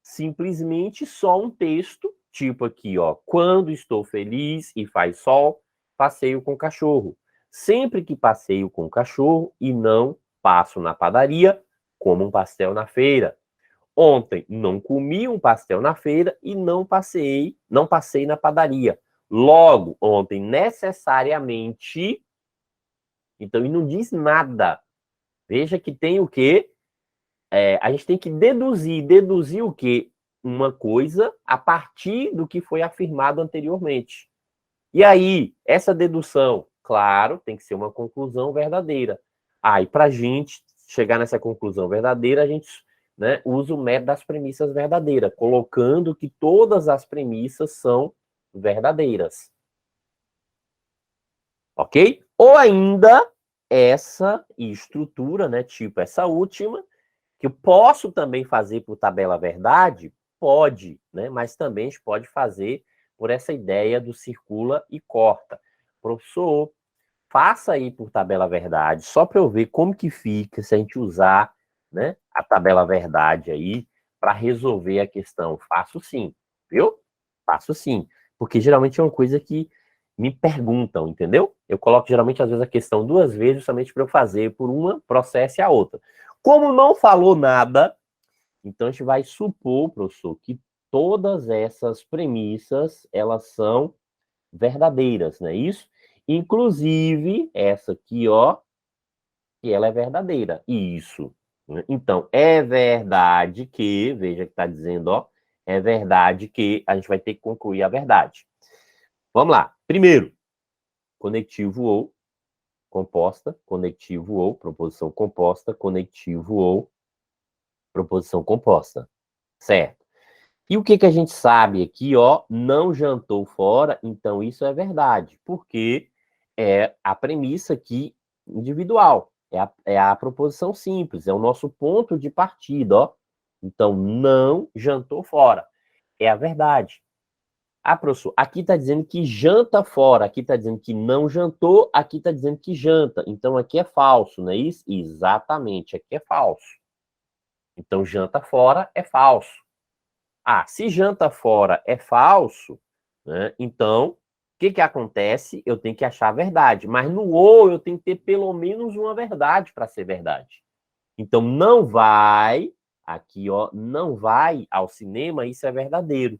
Simplesmente só um texto, tipo aqui, ó. Quando estou feliz e faz sol, passeio com o cachorro. Sempre que passeio com o cachorro e não passo na padaria, como um pastel na feira. Ontem não comi um pastel na feira e não passei na padaria. Logo, ontem necessariamente, então, e não diz nada. Veja que tem o quê? A gente tem que deduzir o quê? Uma coisa a partir do que foi afirmado anteriormente. E aí, essa dedução, claro, tem que ser uma conclusão verdadeira. E para a gente chegar nessa conclusão verdadeira, a gente, né, usa o método das premissas verdadeiras, colocando que todas as premissas são verdadeiras. Ok? Ou ainda, essa estrutura, né, tipo essa última, que eu posso também fazer por tabela verdade? Pode, né? Mas também a gente pode fazer por essa ideia do circula e corta. Professor, faça aí por tabela verdade, só para eu ver como que fica se a gente usar, né, a tabela verdade aí para resolver a questão. Faço sim, viu? Faço sim, porque geralmente é uma coisa que me perguntam, entendeu? Eu coloco geralmente às vezes a questão duas vezes somente para eu fazer por uma, processo e a outra. Como não falou nada, então a gente vai supor, professor, que todas essas premissas, elas são verdadeiras, não é isso? Inclusive, essa aqui, ó, que ela é verdadeira. Isso. Então, é verdade que, veja que está dizendo, ó, é verdade que a gente vai ter que concluir a verdade. Vamos lá. Primeiro, conectivo ou, composta, conectivo ou, proposição composta, conectivo ou, proposição composta. Certo. E o que que a gente sabe aqui, ó? Não jantou fora, então isso é verdade, porque é a premissa aqui individual, é a proposição simples, é o nosso ponto de partida, ó. Então, não jantou fora, é a verdade. Professor, aqui está dizendo que janta fora, aqui está dizendo que não jantou, aqui está dizendo que janta. Então, aqui é falso, não é isso? Exatamente, aqui é falso. Então, janta fora é falso. Se janta fora é falso, né? Então, o que que acontece? Eu tenho que achar a verdade. Mas no ou eu tenho que ter pelo menos uma verdade para ser verdade. Então, não vai, aqui, ó, não vai ao cinema, isso é verdadeiro.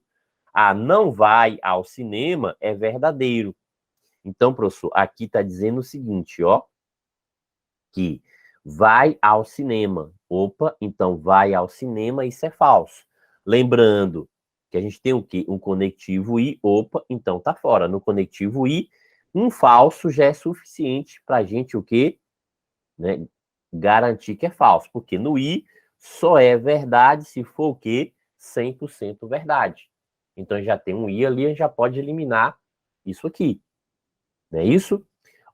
Não vai ao cinema é verdadeiro. Então, professor, aqui está dizendo o seguinte, ó, que vai ao cinema. Opa, então vai ao cinema, isso é falso. Lembrando que a gente tem o quê? Um conectivo I, opa, então tá fora. No conectivo I, um falso já é suficiente para a gente o quê? Né? Garantir que é falso, porque no I só é verdade se for o quê? 100% verdade. Então já tem um I ali, a gente já pode eliminar isso aqui. Não é isso?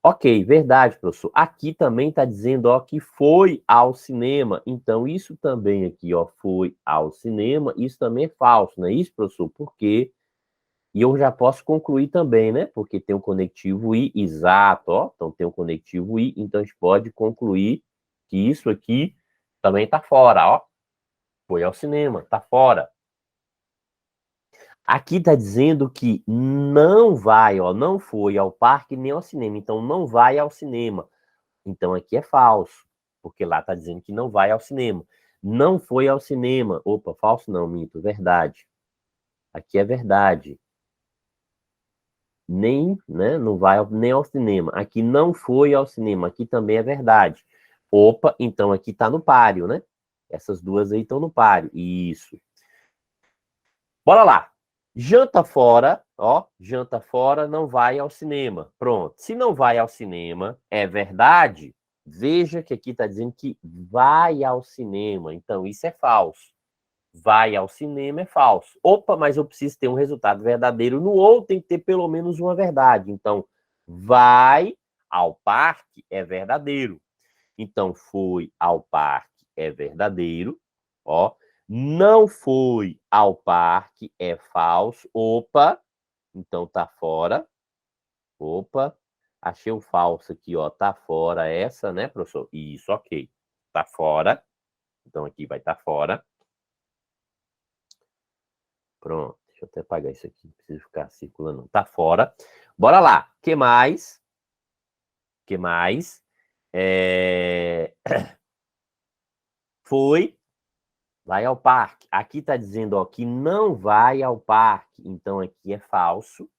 Ok, verdade, professor. Aqui também está dizendo, ó, que foi ao cinema. Então, isso também aqui, ó, foi ao cinema. Isso também é falso, não é isso, professor? Por quê? E eu já posso concluir também, né? Porque tem um conectivo I, exato, ó. Então, tem um conectivo I. Então, a gente pode concluir que isso aqui também está fora, ó. Foi ao cinema, está fora. Aqui está dizendo que não vai, ó, não foi ao parque nem ao cinema. Então, não vai ao cinema. Então, aqui é falso, porque lá está dizendo que não vai ao cinema. Não foi ao cinema. Opa, falso não, minto, verdade. Aqui é verdade. Nem, né, não vai nem ao cinema. Aqui não foi ao cinema. Aqui também é verdade. Opa, então aqui está no páreo, né? Essas duas aí estão no páreo. Isso. Bora lá. Janta fora, ó, janta fora, não vai ao cinema. Pronto. Se não vai ao cinema, é verdade. Veja que aqui está dizendo que vai ao cinema. Então, isso é falso. Vai ao cinema é falso. Opa, mas eu preciso ter um resultado verdadeiro no ou tem que ter pelo menos uma verdade. Então, vai ao parque é verdadeiro. Então, foi ao parque é verdadeiro. Ó, não foi ao parque é falso. Opa, então tá fora. Opa, achei o falso aqui, ó. Tá fora essa, né, professor? Isso, ok. Tá fora. Então aqui vai estar fora. Pronto. Deixa eu até apagar isso aqui. Não precisa ficar circulando, não. Tá fora. Bora lá. O que mais? O que mais? Foi. Vai ao parque. Aqui tá dizendo, ó, que não vai ao parque. Então aqui é falso.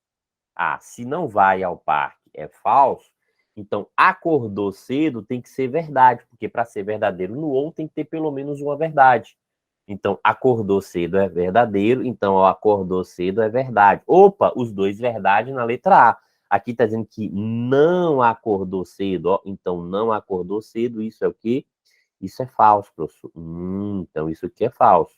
Ah, se não vai ao parque é falso, então acordou cedo tem que ser verdade, porque para ser verdadeiro no ou tem que ter pelo menos uma verdade. Então, acordou cedo é verdadeiro, então ó, acordou cedo é verdade. Opa, os dois verdade na letra A. Aqui está dizendo que não acordou cedo, ó, então não acordou cedo, isso é o quê? Isso é falso, professor. Então isso aqui é falso.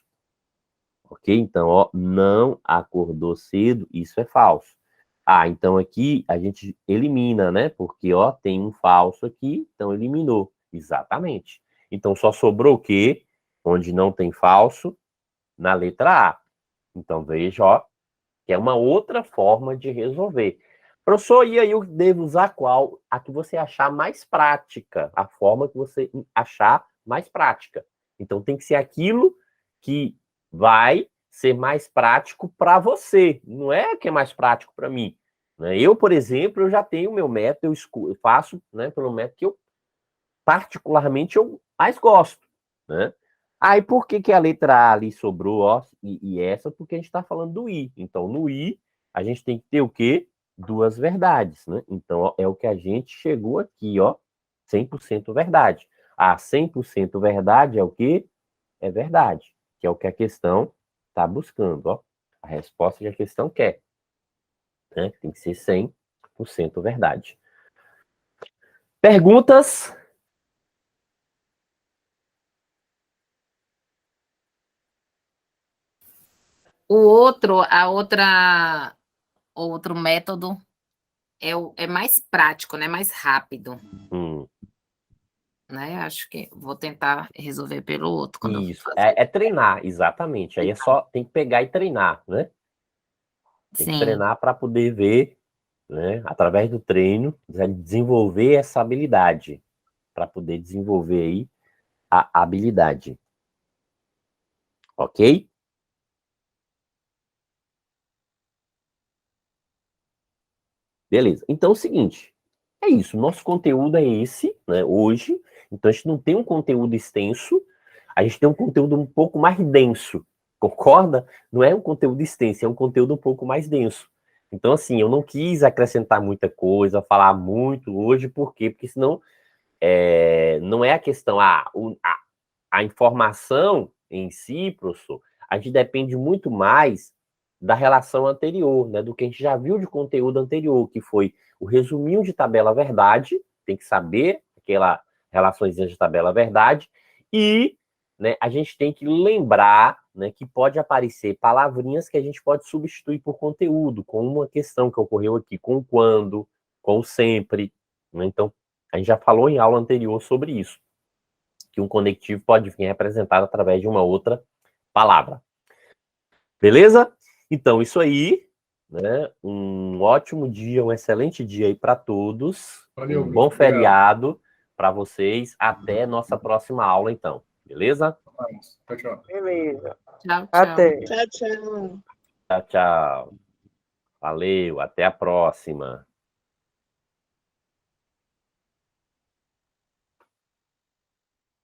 Ok? Então, ó, não acordou cedo, isso é falso. Ah, então aqui a gente elimina, né? Porque, ó, tem um falso aqui, então eliminou. Exatamente. Então só sobrou o quê? Onde não tem falso, na letra A. Então veja, ó, que é uma outra forma de resolver. Professor, e aí eu devo usar qual? A que você achar mais prática, a forma que você achar mais prática. Então tem que ser aquilo que vai ser mais prático para você, não é que é mais prático para mim. Eu, por exemplo, eu já tenho o meu método, eu faço, né, pelo método que eu particularmente eu mais gosto, né? Aí por que a letra A ali sobrou, ó, e essa? Porque a gente está falando do I. Então, no I, a gente tem que ter o quê? Duas verdades, né? Então, ó, é o que a gente chegou aqui, ó, 100% verdade. A 100% verdade é o quê? É verdade, que é o que a questão está buscando, ó. A resposta que a questão quer, né? Tem que ser 100% verdade. Perguntas? Outro método é mais prático, né? Mais rápido. Né? Acho que vou tentar resolver pelo outro. Quando Isso, é treinar, exatamente. Aí é só, tem que pegar e treinar, né? Tem que treinar para poder ver, né? Através do treino, desenvolver essa habilidade, para poder desenvolver aí a habilidade. Ok? Beleza. Então é o seguinte, é isso. Nosso conteúdo é esse, né? Hoje. Então a gente não tem um conteúdo extenso, a gente tem um conteúdo um pouco mais denso. Concorda? Não é um conteúdo extenso, é um conteúdo um pouco mais denso. Então, assim, eu não quis acrescentar muita coisa, falar muito hoje, por quê? Porque senão não é a questão, a informação em si, professor, a gente depende muito mais da relação anterior, né, do que a gente já viu de conteúdo anterior, que foi o resuminho de tabela verdade, tem que saber aquela relaçõezinha de tabela verdade, e, né, a gente tem que lembrar, né, que pode aparecer palavrinhas que a gente pode substituir por conteúdo, com uma questão que ocorreu aqui, com quando, com sempre, né? Então, a gente já falou em aula anterior sobre isso, que um conectivo pode vir representado através de uma outra palavra. Beleza? Então, isso aí, né? Um ótimo dia, um excelente dia aí para todos. Valeu, um bom obrigado. feriado para vocês. Até nossa próxima aula, então. Beleza? Tchau, tchau. Beleza. Tchau, tchau. Até. Tchau, tchau. Tchau, tchau. Valeu, até a próxima.